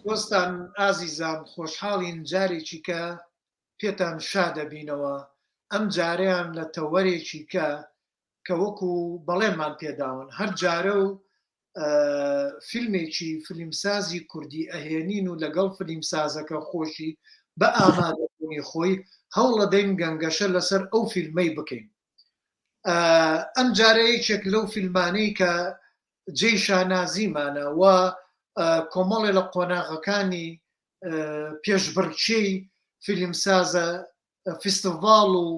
دۆستان ئازیزان خۆشحاڵین جارێکی کە پێتان شا دەبینەوە ئەم جارەیان لە تەوەرێکی کە وەکو بەڵێنمان پێداون هەر جارە و فیلمێکی فیلمسازی کوردی ئەهێنین و لەگەڵ فیلمسازەکە خۆشی بە ئامادەبوونی خۆی هەوڵ دەین گەنگەشە لەسەر ئەو فیلمەی بکەین. ئەم جارەیەکێک لەو فیلمانەی کە جێی شانازیمانە و کۆمەڵێ لە قۆناغەکانی پێشبڕکێی فیلمسازە فستیڤاڵ و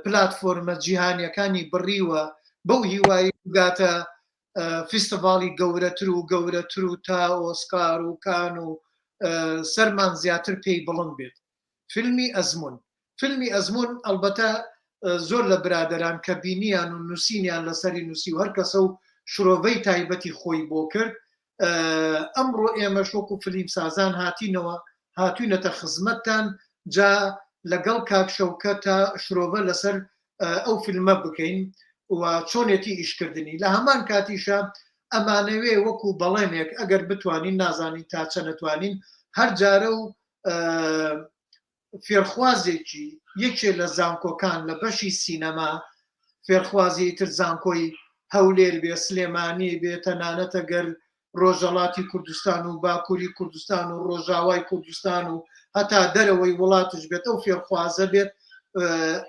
پلاتفۆرمە جیهانیەکانی بڕیوە بەو هیوایی گاتە فستیڤاڵی گەورەتر و گەورەتر و تا ئۆسکار و کان و سەرمان زیاتر پێی بڵند بێت. فیلمی ئەزمون ئەلبەتە زۆر لە برادەران کە بینیان و نووسینیان لەسەری نووسی و هەر کەسە و شرۆڤەی تایبەتی خۆی بۆ کرد. ئەمڕۆ ئێمە شۆک و فیلمسازان هاتوینەتە خزمەتتان جا لەگەڵ کاکشەوکە تا شرۆڤە لەسەر ئەو فیلمە بکەین و چۆنێتی ئیشکردنی لە هەمان کاتیشە ئەمانەوێ وەکو بەڵێنێک ئەگەر بتوانین نازانین تا چە نەتوانین هەر جارە و فێرخوازێکی یەکێ لە زانکۆکان لە بەشی سینەما فێرخوازی تر زانکۆی هەولێر بێ سلێمانی بێ تەنانەتە گەر ڕۆژەڵاتی کوردستان و باکووری کوردستان و ڕۆژاوای کوردستان و هەتا دەرەوەی وڵاتش بێت ئەو فێرخوازە بێت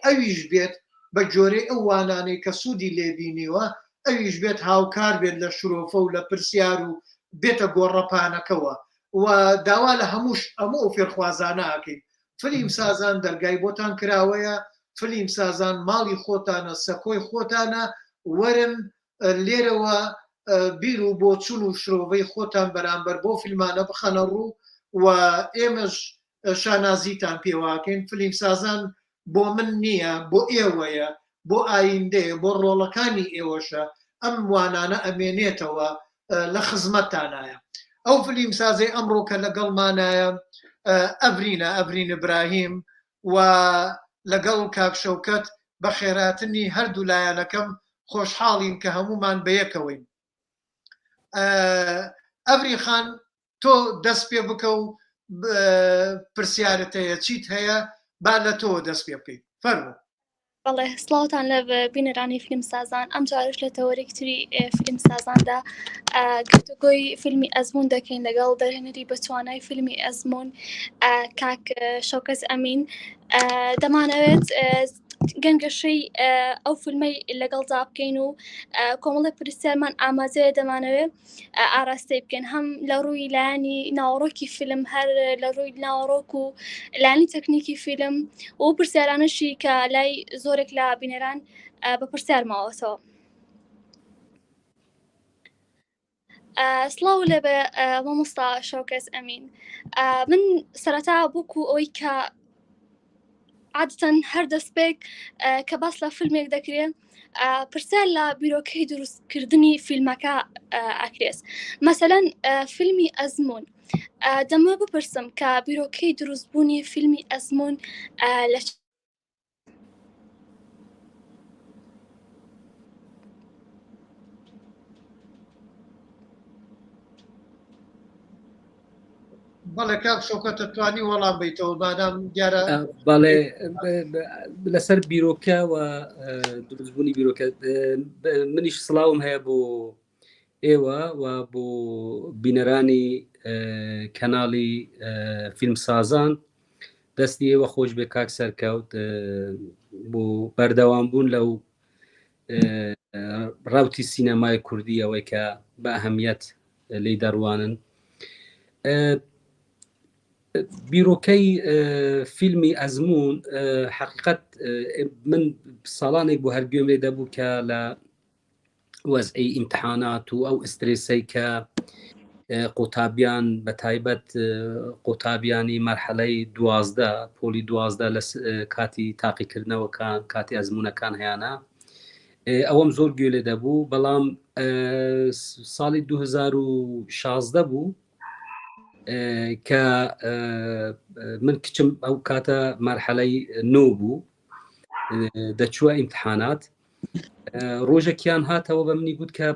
ئەویش بێت بە جۆرەی ئەو وانانەی کە سوودی لێبینیوە ئەویش بێت هاوکار بێت لە شرۆفە و لە پرسیار و بێتە گۆڕەپانەکەوە و داوا لە هەموو ئەو فێرخوازانە ئاکەین. فیلم سازان دەرگای بۆتان کراوەیە، فیلم سازان ماڵی خۆتانە، سەکۆی خۆتانە، وەرن لێرەوە بیر و بۆ چون و شرۆڤەی خۆتان بەرامبەر بۆ فیلمانە بخەنە ڕوو و ئێمەش شانازیتان پێواکەین. فیلم سازان بۆ من نییە، بۆ ئێوەیە، بۆ ئایندەیە، بۆ ڕۆڵەکانی ئێوەشە ئەم وانانە ئەمێنێتەوە لە خزمەتتانایە. ئەو فیلم سازەی ئەمڕۆ کە لەگەڵمانایە ئەڤرین ئیبراهیم و لەگەڵ کاکشەوکەت بە خێراتنی هەردوو لایەنەکەم خۆشحاڵین کە هەمومان بەیەکەوەین. ئەڤری خان تۆ دەست پێ بکە و پرسیارت هەیە چیت هەیە با لە تۆ دەست پێ بکەیت فەرموو. بەڵێ سڵاوتان لە بینەرانی فیلمسازان ئەم جارش لە تەوەرێکتری فیلمسازاندا گفتوگۆی فیلمی ئەزمون دەکەین لەگەڵ دەرهێنەری بە توانای فیلمی ئەزمون کاک شەوکەت ئەمین. دەمانەوێت گەنگەشەی ئەو فیلمەی لەگەڵدا بکەین و کۆمەڵی پرسیارمان ئامادەیە دەمانەوێت ئاراستەی بکەین هەم لە ڕووی لایانی ناوەڕۆکی فیلم هەر لە ڕووی ناوەڕۆک و لایانی تەکنیکی فیلم و پرسیارانشی کە لای زۆرێک لە بینەران بە پرسیار ماوەتەوە. سڵاو لێ بە مامۆستا شەوکەت ئەمین. من سەرەتا بووکو ئەوەی کە عادەتەن هەر دەستپێک کە باس لە فیلمێک دەکرێت پرسیار لە بیرۆکەی دروستکردنی فیلمەکە ئەکرێت. مەسەلەن فیلمی ئەزمون دەمە بپرسم کە بیرۆکەی دروستبوونی فیلمی ئەزمون لە بەڵێ کاک شەوکەتە توانی وەڵام بیتەوە بادام دیارە. بەڵێ لەسەر بیرۆکە و دروستبوونی بیرۆکە منیش سڵاوم هەیە بۆ ئێوە و بۆ بینەرانی کەناڵی فیلمسازان. دەستی ئێوە خۆش بێ کاک سەرکەوت بۆ بەردەوامبوون لەو ڕاوتی سینەمای کوردی ئەوەی کە بە ئەهەمیەت لی دەڕوانن. بیرۆکەی فیلمی ئەزمون حقیقەت من ساڵانێک بۆ هەرگوێم لێ دەبوو کە لە وەزعی ئیمتحانات و ئەو ئسترێسەی کە قوتابیان بە تایبەت قوتابیانی مەرحەلەی 12 پۆلی 12 لە کاتی تاقیکردنەوەکان کاتی ئەزمونەکان هەیەە ئەوەم زۆر گوێ لێ دەبوو. بەڵام ساڵی 2016 بوو کە من کچم ئەو کاتە مەرحەلەی 9 بوو دەچووە ئیمتحانات. ڕۆژێکیان هاتەوە بە منی گوت کە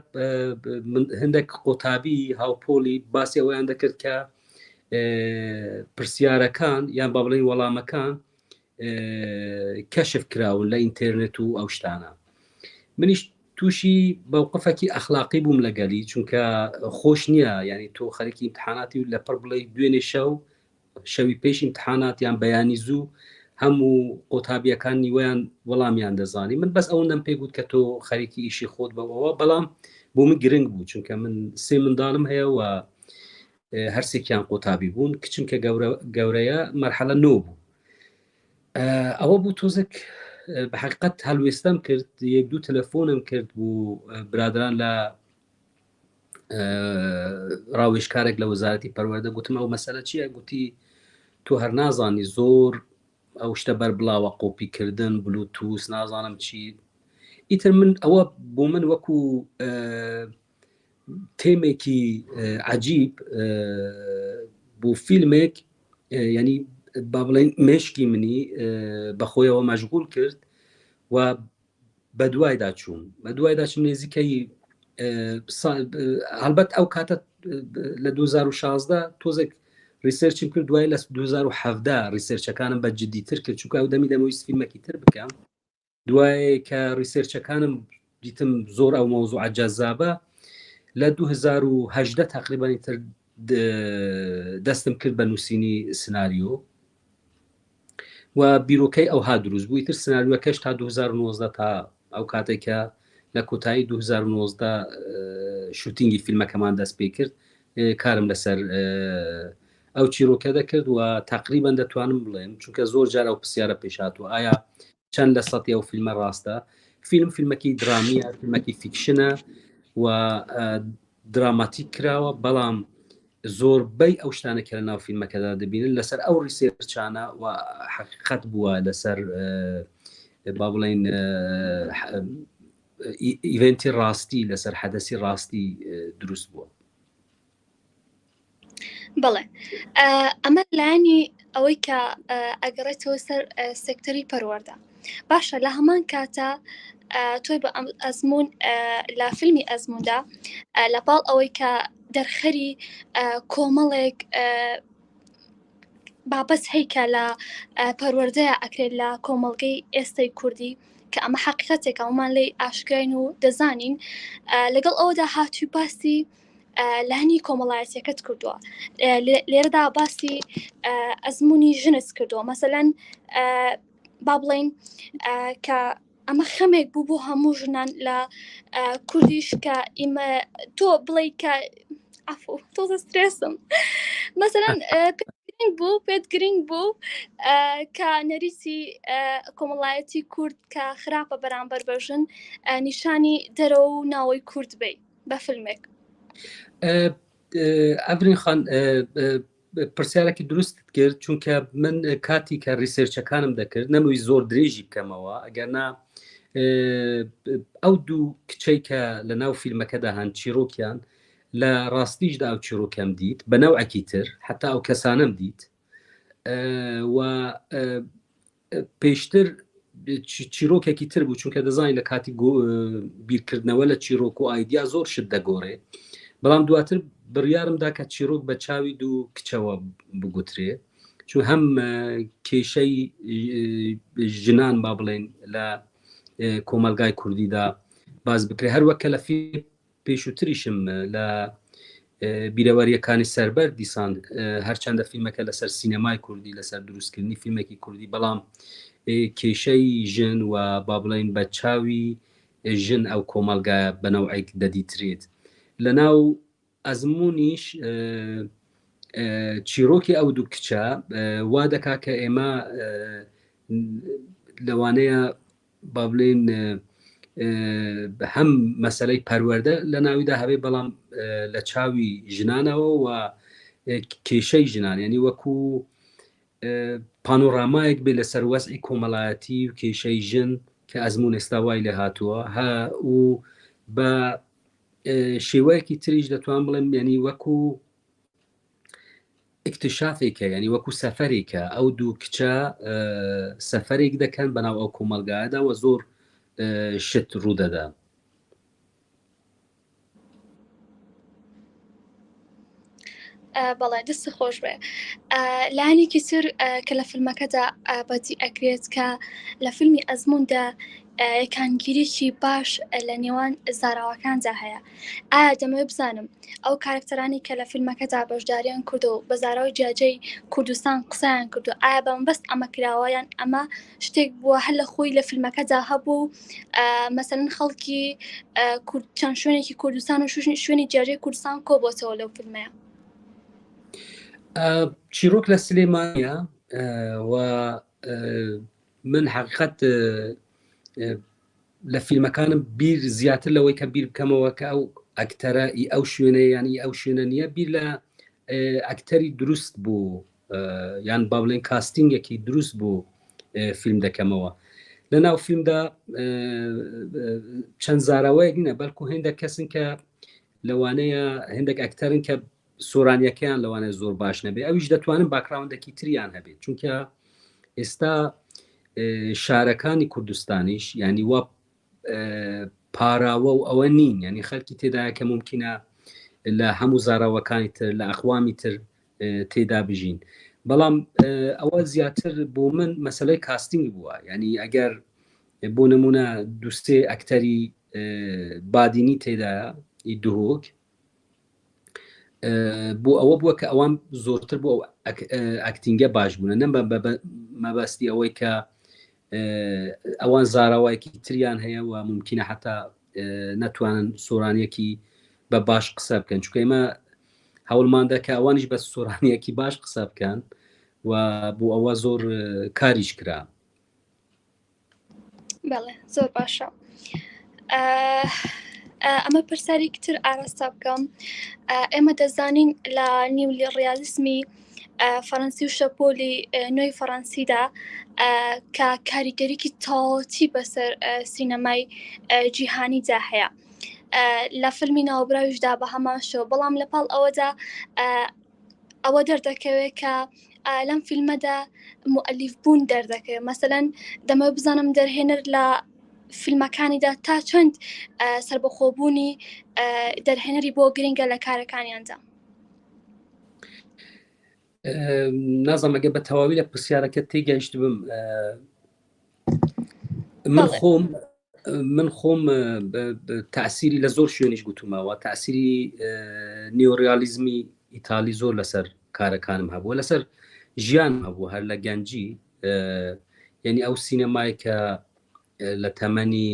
هەندێک قۆتابی هاوپۆلی باسی ئەویان دەکرد کە پرسیارەکان یان با بڵێن وەڵامەکان کەشف کراون لە ئینتەرنێت و ئەو شتانە. منیش تووشی بەوقفێکی ئەخلاقی بووم لەگەلی، چونکە خۆش نییە ینی تۆ خەریکی ئیمتحاناتی و لەپڕ بڵێ دوێنێ شەوی پێش ئیمتحاناتیان بەیانی زوو هەموو قۆتابیەکان نیوەیان وەڵامیان دەزانی. من بەس ئەوەندەم پێ گوت کە تۆ خەریکی ئیشی خۆت بەوەوە، بەڵام بۆ من گرنگ بوو چونکە من 3 منداڵم هەیە و هەرسێکیان قۆتابی بوون. کچم کە گەورەیە مەرحەلە 9 بوو. ئەوە بوو تۆزێک بە حقیقەت هەلوێستەم کرد، 1-2 تەلەفۆنم کرد بوو برادران لە ڕاوێژکارێک لە وەزارەتی پەروەردە، گوتم ئەو مەسەلە چییە؟ گوتی تۆ هەر نازانی زۆر ئەو شتە بەر بڵاوە قۆپیکردن بلوتوس نازانم چی. ئیتر من ئەوە بۆ من وەکو تێمێکی عەجیب بۆ فیلمێک ینی با بڵێن مێشکی منی بەخۆیەوە مەشغول کرد و بە دوایدا چوم نێزیکەی هەڵبەت ئەو کاتە لە 2016 تۆزێک ریسێرچم کرد، دوای لە 2017 ریسێرچەکانم بە جدیتر کرد، چونکە ئەو دەمی دەمەویست فیلمێکی تر بکەم. دوای کە ریسێرچەکانم دیتم زۆر ئەو مەوزوعە جەذابە، لە 2018 تقریبا تر دەستم کرد بە نووسینی سناریۆ و بیرۆکەی ئەوها دروست بوو. تر سناریۆکەش تا 2019 تا ئەو کاتێکە لە کۆتایی 2019 شوتینگی فیلمەکەمان دەست پێ کرد، کارم لەسەر ئەو چیرۆکە دەکرد و تقریبا دەتوانم بڵێم چونکە زۆر جار ئەو پرسیارە پێشاتوە ئایا چەند لە سەتی ئەو فیلمە ڕاستە. فیلمێکی درامیە، فیلمێکی فیکشنە و دراماتیک کراوە، بەڵام زۆربەی ئەو شتانە کە لە ناو فیلمەکەدا دەبینن لەسەر ئەو ریسێرچانە و حقیقەت بووە لەسەر با بڵێن ئیڤنتی ڕاستی، لەسەر حەدەسی ڕاستی دروست بووە. بەڵێ ئەمە لایانی ئەوەی کە ئەگەڕێتەوە سەر سێکتەری پەروەردە باشە. لە هەمان کاتە تۆی بە ئەزمون لە فیلمی ئەزموندا لەپاڵ ئەوەی کە دەرخەری کۆمەڵێک بابەت هەیکە لە پەروەردەیە ئەکرێت لە کۆمەڵگەی ئێستای کوردی کە ئەمە حقیقەتێک ئەومان لێ ئاشکراین و دەزانین، لەگەڵ ئەوەدا هاتووی باسی لانی کۆمەڵایەتیەکەت کردووە. لێرەدا باسی ئەزمموی ژنت کردووە، مەسەلەن با بڵێن کە ئەمە خەمێک بوو بۆ هەموو ژنان لە کوردیش کە ئیمە تۆ بڵێ کە تۆزە سترێسم مەسەلەن پێت گرنگ بوو کە نەریتی کۆمەڵایەتی کورد کە خراپە بەرامبەر بەژن نیشانی دەرەوە و ناوەی کورد بێ بە فیلمێک. ئەڤرین خان پرسیارێکی دروست کرد، چونکە من کاتی کە ریسێرچەکانم دەکرد نەمووی زۆر درێژی بکەمەوە، ئەگەرنا ئەو دوو کچەی کە لە ناو فیلمەکەدا هەن چیرۆکیان لە ڕاستیشدا ئەو چیرۆکەم دیت بە نەوعێکی تر، حتا ئەو کەسانم دیت و پێشتر چیرۆکێکی تر بوو، چونکە دەزانین لە کاتی بیرکردنەوە لە چیرۆک و ئایدیا زۆر شت دەگۆڕێ، بەڵام دواتر بڕیارمدا کە چیرۆک بە چاوی دوو کچەوە بگوترێ، چون هەم کێشەی ژنان با بڵێن لە کۆمەلگای کوردیدا باز بکرێ، هەروەکە لە فیلم پێشووتریشم لە بیرەوەریەکانی سەربەر دیسان هەرچەندە فیلمەکە لەسەر سینەمای کوردی لەسەر دروستکردنی فیلمێکی کوردی، بەڵام کێشەی ژن و با بڵێن بە چاوی ژن ئەو کۆمەلگایە بەنەوعێک دەدیترێت. لە ناو ئەزممونیش چیرۆکی ئەو دوو کچە وا دەکا کە ئێمە لەوانەیە با بڵێن هەم مەسەلەی پەروەردە لە ناویدا هەبێ، بەڵام لە چاوی ژنانەوە و کێشەی ژنان، ینی وەکو پانۆرامایەک بێ لەسەر وەزعی کۆمەڵایەتی و کێشەی ژن کە ئەزمون ئێستا وای لێ هاتووە و بە شێوەیەکی تریش دەتوان بڵێم ینی وەکو اکتشافێکە، ینی وەکو سەفەرێکە، ئەو دوو کچە سەفەرێک دەکەن بەناو ئەو کۆمەلگایەدا و زۆر شت ڕوودەدا. بەڵێ دەستی خۆش بێ لایەنێکی تر کە لە فیلمەکەدا بەدی ئەکرێت کە لە فیلمی ئەزموندا یەکانگیریی باش لە نێوان زاراوەکاندا هەیە ئایا دەمەوێت بزانم ئەو کارکتەرانی کە لە فیلمەکەدا بەشداریان کردو بە زاراوی جیاجەی کوردستان قسەیان کردو ئایا بەمەبەست ئەمە کراوەیان ئەمە شتێک بووە هەر لە خۆی لە فیلمەکەدا هەبوو مەسەلەن خەڵکی چەند شوێنێکی کوردستان و شوێنی جیاجەی کوردستان کۆبۆتەوە لەو فیلمەیە چیرۆک لە سلێمانیە و من حقیقت لە فیلمەکانم بیر زیاتر لەوەی کە بیر بکەمەوە کە ئەو ئەکتەرە ئەو شوێنە ینی ئەو شوێنە نییە بیر لە ئەکتەری دروست بوو یان با بڵێن کاستینگێکی دروست بوو فیلم دەکەمەوە لە ناو فیلمدا چەند زاراوەیەک نینە بەڵکو هێندە کەسن کە لەوانەیە هێندێک ئەکتەرن کە سۆرانیەکەیان لەوانەیە زۆر باش نەبێ ئەویش دەتوانن باکراوندێکی تریان هەبێت چونکە ئێستا شارەکانی کوردستانیش ینی وە پاراوە و ئەوە نین ینی خەڵکی تێدایە کە ممکنە لە هەموو زاراوەکانی تر لە ئەخوامی تر تێدا بژین بەڵام ئەوە زیاتر بۆ من مەسەلەی کاستینگ بووە ینی ئەگەر بۆ نمونە دووسێ ئەکتەری بادینی تێدایە دوهۆک بۆ ئەوە بووە کە ئەوان زۆرتر بۆ ئەکتینگە باش بوونە نەم مەبەستی ئەوەی کە ئەوان زاراوایەکی تریان هەیە و ممکنە حتا نەتوانن سۆرانیەکی بە باش قسە بکەن چونکە ئێمە هەوڵماندا کە ئەوانیش بە سۆرانیەکی باش قسە بکەن و بۆ ئەوە زۆر کاریش کرا بەڵێ زۆر باشە ئەمە پرسیارێکتر ئاراستا بکەم ئێمە دەزانین لە نیو ڕیالیزمی فەڕەنسی و شەپۆلی نوێی فەڕەنسیدا کە کاریگەریکی تاواتی بەسەر سینەمای جیهانیدا هەیە لە فیلمی ناوبراویشدا بە هەمان شەو بەڵام لەپاڵ ئەوەدا ئەوە دەردەکەوێت کە لەم فیلمەدا مؤەلیف بوون دەردەکەوێت مەسەلەن دەمە بزانم دەرهێنەر لە فیلمەکانیدا تا چەند سربەخۆبوونی دەرهێنەری بۆ گرنگە لە کارەکانیاندا نازانم ئەگە بە تەواوی لە پرسیارەکە تێگەیشت بم من خۆم تەعسیری لە زۆر شوێنیش گوتومەوە تەعسیری نیۆڕیالیزمی ئیتالی زۆر لەسەر کارەکانم هەبووە لەسەر ژیان هەبوو هەر لە گەنجی یعنی ئەو سینەمای کە لە تەمەنی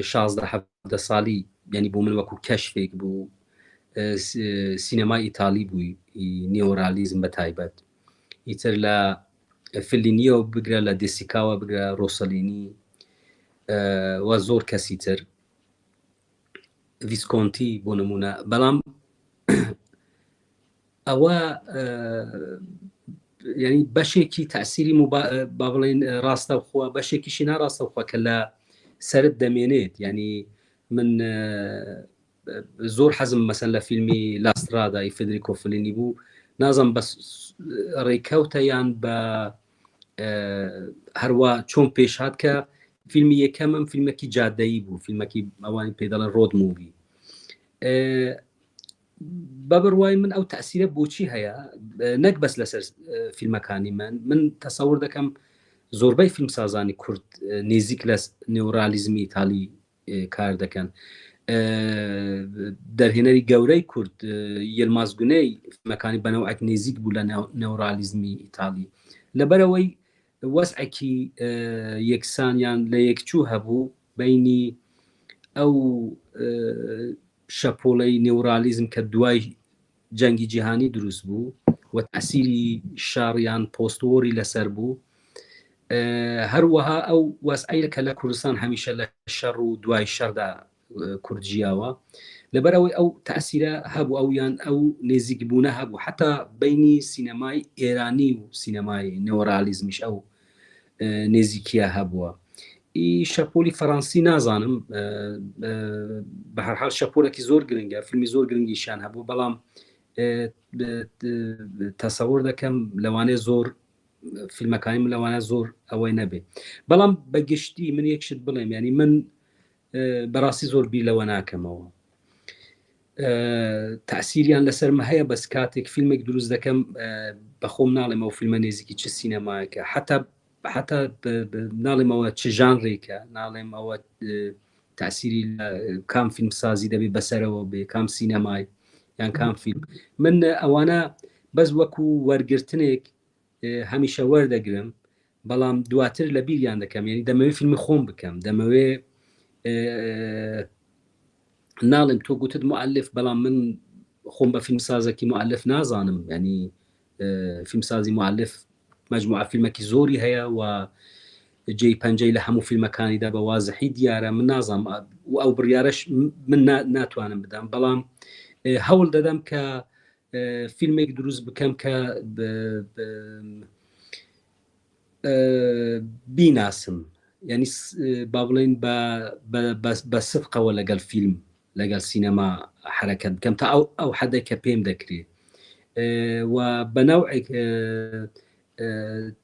16-17 ساڵی ینی بۆ من وەکو کەشفێک بوو سینەمای ئیتالی بووی نیۆڕالیزم بە تایبەت ئیتر لە فلینیۆ بگرە لە دێسیکاوە بگرە ڕۆسەلینی و زۆر کەسی تر ڤیسکۆنتی بۆ نمونە بەڵام ئەوە ینی بەشێکی تەعسیری با بڵێن ڕاستەوخوا بەشێکیشی ناڕاستەوخوا کە لە سەرت دەمێنێت ینی من زۆر حەزم مەسەن لە فیلمی لاسترادای فێدریکۆ فلینی بوو نازم بە ڕێکەوتە یان بە هەروە چۆن پێشهات کە فیلمی یەکەمم فیلمێکی جادەیی بوو فیلمێکی ئەوانی پێدەڵێن ڕۆد مووی بەبڕوای من ئەو تەعسیرە بۆچی هەیە نەک بەس لەسەر فیلمەکانی من تەسەور دەکەم زۆربەی فیلمسازانی کورد نێزیک لە نیۆڕالیزمی ئیتالی کار دەکەن دەرهێنەری گەورەی کورد یلماز گونەی فیلمەکانی بەنەوەک نێزیک بوو لە نیۆڕالیزمی ئیتالی لەبەرەوەی وەسعێکی یەکسانیان لە یەکچوو هەبوو بینی ئەو شەپۆڵەی نیۆڕالیزم کە دوای جەنگی جیهانی دروست بوو و تەسیری شاڕیان پۆستوەری لەسەر بوو هەروەها ئەو وەسعەیە کە لە کوردستان هەمیشە لە شەڕ و دوای شەردا کوردجیاوە لەبەرەوەی ئەو تەسیرە هەبوو ئەو یان ئەو نێزیک بوونە هەبوو حتا بینی سینەمای ئێرانی و سینەمای نیۆڕالیزمیش ئەو نێزیکیە هەبووە شەپۆلی فەڕەنسی نازانم بە هەرحاڵ شەپۆلێکی زۆر گرنگە فیلمی زۆر گرنگیشان هەبوو بەڵام تەسەور دەکەم لەوانەیە زۆر فیلمەکانیم لەوانە زۆر ئەوەی نەبێ بەڵام بەگشتی من یەکشت بڵێم ینی من بەڕاستی زۆر بیر لەوە ناکەمەوە تەسیریان لەسەرمە هەیە بەس کاتێک فیلمێک دروست دەکەم بەخۆم ناڵێمەوە فیلمە نێزیکی چه سینەمایەکە حتا ناڵێمەوە چ ژانڕێکە ناڵێم ئەوە تەسیری کام فیلم سازی دەبێت بەسەرەوە بێ کام سینەمای یان کام فیلم من ئەوانە بەس وەکو وەرگرتنێک هەمیشە وەردەگرم بەڵام دواتر لە بیریان دەکەم یعنی دەمەوێت فیلمی خۆم بکەم دەمەوێ ناڵێم تۆ گوتت مؤلف بەڵام من خۆم بە فیلم سازێکی مؤلف نازانم ینی فیلم سازی مؤلف مجموعە فیلمێکی زۆری هەیە و جێی پەنجەی لە هەموو فیلمەکانیدا بە وازحی دیارە من نازانم و ئەو بڕیارەش من ناتوانم بدەم بەڵام هەوڵ دەدەم کە فیلمێک دروست بکەم کە بیناسم ینی با بڵێن بە سفقەوە لەگەڵ فیلم لەگەڵ سینەما حرەکەت بکەم تا ئەو حەدێک کە پێم دەکرێت و بەناوعێک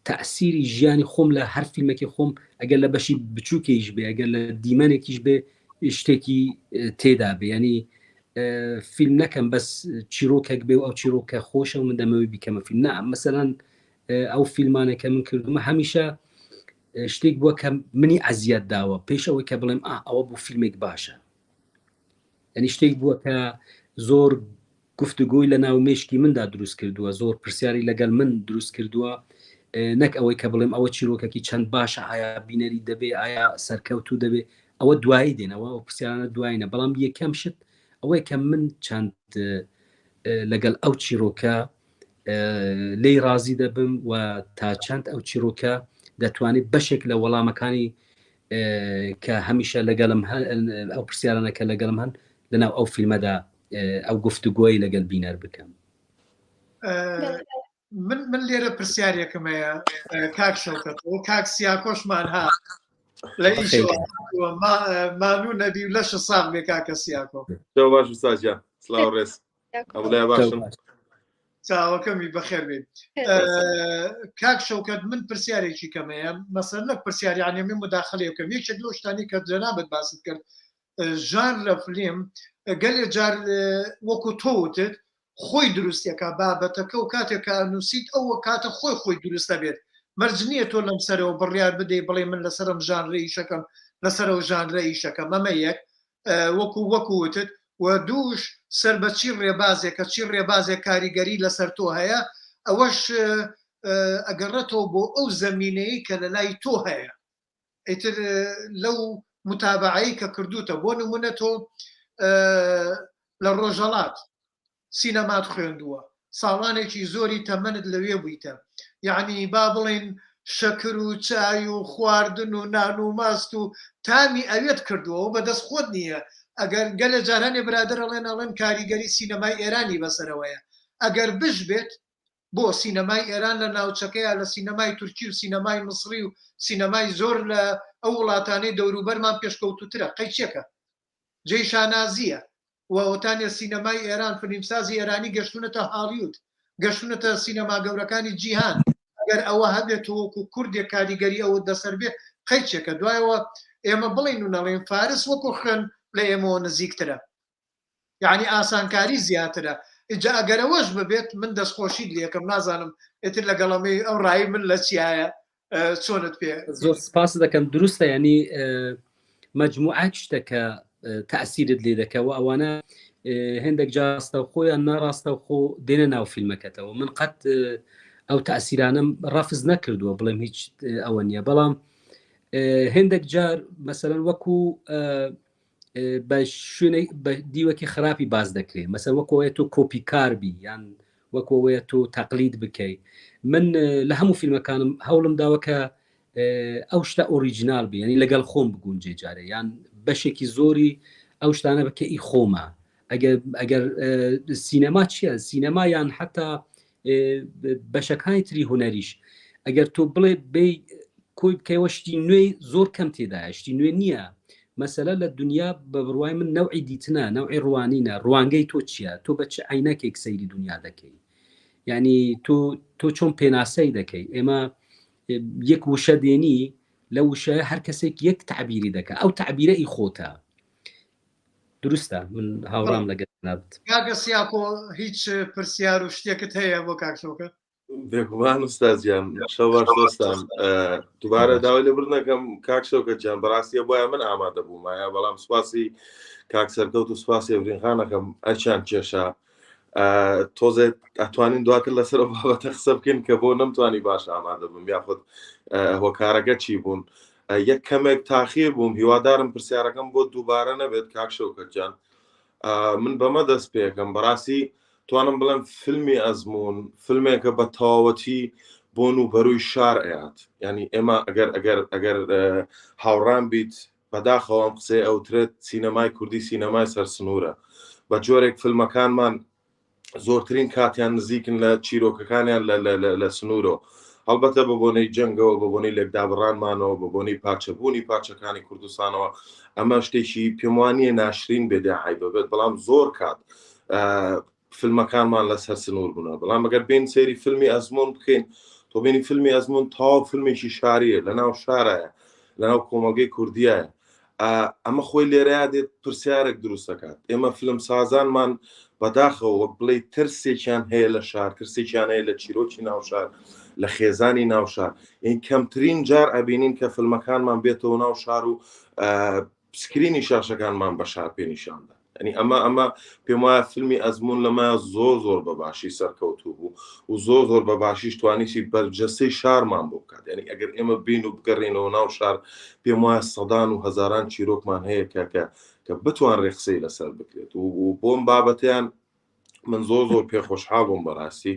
تەسیری ژیانی خۆم لە هەر فیلمێکی خۆم ئەگەر لە بەشی بچووکیش بێ ئەگەر لە دیمەنێکیش بێ شتێکی تێدا بێ ینی فیلم نەکەم بەس چیرۆکێک بێ و ئەو چیرۆکە خۆشە و من دەمەوێت بیکەمە فیلم نا مەسەلەن ئەو فیلمانێکە من کردمە هەمیشە شتێک بووە کە منی ئەزیەت داوە پێش ئەوەی کە بڵێم ئەوە بوو فیلمێک باشە ینی شتێک بووە کە زۆر گفتوگۆی لە ناو مێشکی مندا دروست کردووە زۆر پرسیاری لەگەڵ من دروست کردووە نەک ئەوەی کە بڵێم ئەوە چیرۆکێکی چەند باشە ئایا بینەری دەبێ ئایا سەرکەوتو دەبێ ئەوە دوایی دێنەوە ئەو پرسیارانە دوایینە بەڵام یەکەم شت ئەوەی کە من چەند لەگەڵ ئەو چیرۆکە لێی رازی دەبم و تا چەند ئەو چیرۆکە دەتوانێت بەشێک لە وەڵامەکانی کە هەمیشە لەگەڵم ئەو پرسیارانە کە لەگەڵم هەن لەناو ئەو فیلمەدا ئەو گفتوگۆی لەگەڵ بینەر بکەم من لێرە پرسیارێکم هەیە کاک شەوکەت و کاک سیاکۆشمان ها لە مانوو نەبی و لەش سام بێ کاکە سیاکۆ باش ساجیا سلااو ڕێز ئەولای باشم چاوەکەمی بەخێر بێت کاک شەوکەت من پرسیارێکی کەمەیە مەسەن نەک پرسیاریانێ من مداخلێ بکەم یەکێک لەو شتانی کە جەنابەت باست کرد ژان لە فلیم گەلێ جار وەکو تۆوتت خۆی دروستێکە بابەتەکە و کاتێکە نووسیت ئەوە کاتە خۆی دروستە بێت مەرجنیە تۆ لەم سەرەوە بڕیار بدەی بڵێ من لەسەرم ژانڕێی شەکەم لەسەرەوە ژانڕێی شەکەم ئەمە یەک وەکووتت و دووش سەر بە چی ڕێبازێکە چی ڕێبازێک کاریگەری لەسەر تۆ هەیە ئەوەش ئەگەڕێتەوە بۆ ئەو زەمینەیە کە لە لای تۆ هەیە ئیتر لەو متابعەی کە کردوتە بۆ نمونە تۆ لە ڕۆژەڵات سینەمات خوێندووە ساڵانێکی زۆری تەمەنت لەوێ بوویتە یعنی با بڵێن شەکر و چای و خواردن و نان و ماست و تامی ئەوێت کردووە و بەدەست خۆت نییە ئەگەر گەلە جارانێ برادرەڵێن ئەڵێن کاریگەری سینەمای ئێرانی بەسەرەوەیە ئەگەر بش بێت بۆ سینەمای ئێران لە ناوچەکەیە لە سینەمای تورکی و سینەمای مصری و سینەمای زۆر لە ئەو وڵاتانەی دەوروبەرمان پێشکەوتوترە قەیچێکە جێی شانازیە وەوتانێ سینەمای ئێران فیلمسازی ئێرانی گەشتونەتە هالیوود گەشتونەتە سینەما گەورەکانی جیهان ئەگەر ئەوە هەبێت وەکو کوردێک کاریگەری ئەوە دەسەر بێت قەیچێکە دوایەوە ئێمە بڵین و نەڵێن فارس وەکو خوێن لە ئێمەوە نزیکترە یعنی ئاسانکاری زیاترە ئجا ئەگەرەوەش ببێت من دەستخۆشی لێکم نازانم ئێتر لەگەڵەمەی ئەو ڕایی من لە چیایە چۆنت پێ زۆر سپاس دەکەم دروستە ینی مەجموعەک شتەکە تەسیرت لێ دەکەوە ئەوانە هەندێک جاستە خۆیان ناڕاستە خۆ دێنە ناو فیلمەکەتەوە من قەت ئەو تەسیرانم ڕافز نەکردووە بڵێم هیچ ئەوە نییە بەڵام هەندێک جار مەسەلەن وەکو بە شوێنەی دیوەکی خراپی باز دەکرێت مەسەن وەکەوەیە تۆ کۆپیکاربی یان وەکەوەیە تۆ تەقلید بکەیت من لە هەموو فیلمەکانم هەوڵم داوە کە ئەو شتە ئۆریجینال بی ینی لەگەڵ خۆم بگون جێجارە یان بەشێکی زۆری ئەو شتانە بکە ئی خۆمە ئەگەر سینەما چییە سینەما یان حتا بەشەکانی تری هوەریش ئەگەر تۆ بڵێ بێ کۆی بکەیەوە شتی نوێی زۆر کەم تێدایە شتی نوێ نییە مەسەلە لە دنیا بە بڕوای من نەوعی دیتنە نەوعی ڕوانینە ڕوانگەی تۆ چییە تۆ بە چ عینەکێک سەیری دنیا دەکەی یعنی تۆ چۆن پێناسەی دەکەی ئێمە یەک وشە دێنی لە وشە هەر کەسێک یەک تعبیری دەکە ئەو تعبیرە ئی خۆتە دروستە من هاوڕام لەگەڵ نابێت. کاکە سیاکۆ هیچ پرسیار و شتێکت هەیە بۆ کاکشۆکە؟ بێگومان ئوستازیان شەو باش دۆستان دووبارە داوای لە بردنەکەم کاک شەوکەت جان بەڕاستیە بۆیە من ئامادە بوومایە بەڵام سوپاسی کاک سەرکەوت و سوپاسی ئەڤرینخانەکەم ئەچیان کێشە تۆزێت ئەتوانین دواتر لەسەر بابەتە قسە بکەین کە بۆ نەمتوانی باش ئامادە بووم یاخود هۆکارەکە چی بوون یەک کەمێک تاخیر بووم هیوادارم پرسیارەکەم بۆ دووبارە نەبێت کاک شەوکەت جان من بەمە دەست پێکەم بەڕاستی توانم بڵێم فیلمی ئەزمون فیلمێکە بە تەواوەتی بۆن و بەرووی شار ئەیات ینی ئێمە ئەگەر هاوڕان بیت بەداخەوە ئەم قسەی ئەوترێت سینەمای کوردی سینەمای سەرسنوورە بە جۆرێک فیلمەکانمان زۆرترین کاتیان نزیکن لە چیرۆکەکانیان لە سنوورۆ هەڵبەتە بە بۆنەی جەنگەوە بە بۆنەی لێکدابڕانمانەوە بە بۆنەی پارچەبوونی پارچەکانی کوردستانەوە ئەمە شتێکی پێم وانیە ناشرین بێداعی ببێت بەڵام زۆر کات فیلمەکانمان لەسەر سنوور بوون بەڵام ئەگەر بین سەیری فیلمی ئەزمون بکەین تۆ بینی فیلمی ئەزمون تاو فیلمێکی شاریە لەناو شارایە لەناو کۆمەلگەی کوردیایە ئەمە خۆی لێرەیە دێت پرسیارێک دروست دەکات ئێمە فیلم سازانمان بەداخەوە بڵێ ترسێکیان هەیە لە شار ترسێکیان هەیە لە چیرۆکی ناوشار لە خێزانی ناوشار این کەمترین جار ئەبینین کە فیلمەکانمان بێتەوە ناو شار و سکرینی شاشەکانمان بە شار پێنیشاندا ینی ئەمە پێم وایە فیلمی ئەزمون لەمە زۆر بە باشی سەرکەوتوو بوو و زۆر بە باشیش توانیسی بەرجەستەی شارمان بۆ بکات ینی ئەگەر ئێمە بین و بگەڕێنەوە ناو شار پێم وایە سەدان و هەزاران چیرۆکمان هەیە کە بتوان ڕێخسەی لەسەر بکرێت و بۆم بابەتیان من زۆر پێخۆشحاڵ بووم بەڕاستی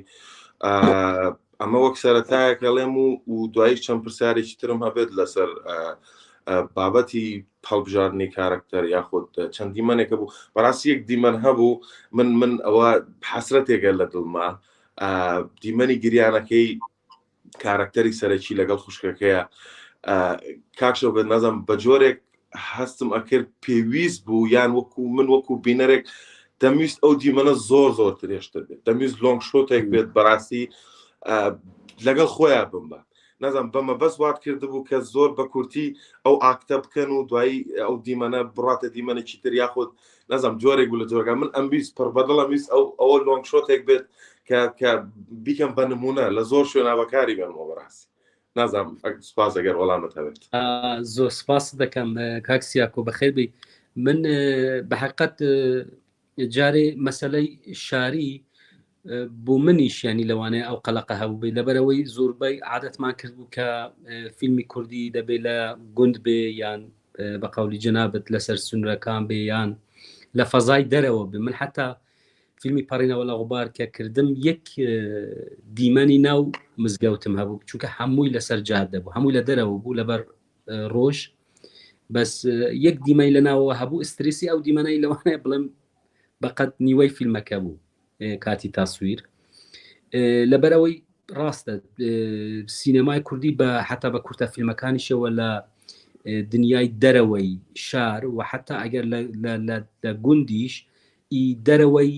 ئەمە وەک سەرەتایەکە لێم و دواییش چەند پرسیارێکی ترم هەبێت لەسەر بابەتی هەڵبژاردنی کارکتەر یاخود چەند دیمەنێکە بوو بەڕاستی یەک دیمەن هەبوو من ئەوە حەسرەتێکە لە دڵما دیمەنی گریانەکەی کارکتەری سەرەکی لەگەڵ خوشکەکەیە کاکشەوە بێت نەزانم بە جۆرێک هەستم ئەکرد پێویست بوو یان من وەکو بینەرێک دەمویست ئەو دیمەنە زۆر ترێشتر بێت دەمویست لۆنگ شۆتێک بێت بەڕاستی لەگەڵ خۆیان بمبە نەزانم بەمە بەس وات کردبوو کە زۆر بە کورتی ئەو ئاکتە بکەن و دوایی ئەو دیمەنە بڕاتە دیمەنێکی تر یاخود نەزانم جۆرێک بوو لە جۆرەکە من ئەمویست پڕبەدڵ ئەمویست ئەوە لۆنگ شۆتێک بێت کە بیکەم بە نمونە لە زۆر شوێنە بەکاری بێنەوە بەڕاستی نازانم سوپاس ئەگەر وەڵامت هەبێت زۆر سوپاس دەکەم کاک سیاکۆ بەخێر بی من بە حقیقەت جارێ مەسەلەی شاری بۆ منیش ینی لەوانەیە ئەو قەلەقە هەبوو بێ لەبەرەوەی زۆربەی عادەتمان کردبوو کە فیلمی کوردی دەبێت لە گوند بێ یان بە قەولی جەنابەت لەسەر سنوورەکان بێ یان لە فەزای دەرەوە بێ من حتا فیلمی پەڕینەوە لە غوبار کە کردم یەک دیمەنی ناو مزگەوتم هەبوو چونکە هەمووی لەسەر جادە بوو هەمووی لە دەرەوە بوو لەبەر ڕۆژ بەس یەک دیمەی لە ناوەوە هەبوو ئستریسی ئەو دیمەنەی لەوانەیە بڵێم بەقەت نیوەی فیلمەکە بوو کاتی تاسویر لەبەرەوەی ڕاستە سینەمای کوردی بە حتا بە کورتە فیلمەکانیشەوە لە دنیای دەرەوەی شار و حتا ئەگەر لە گوندیش ئی دەرەوەی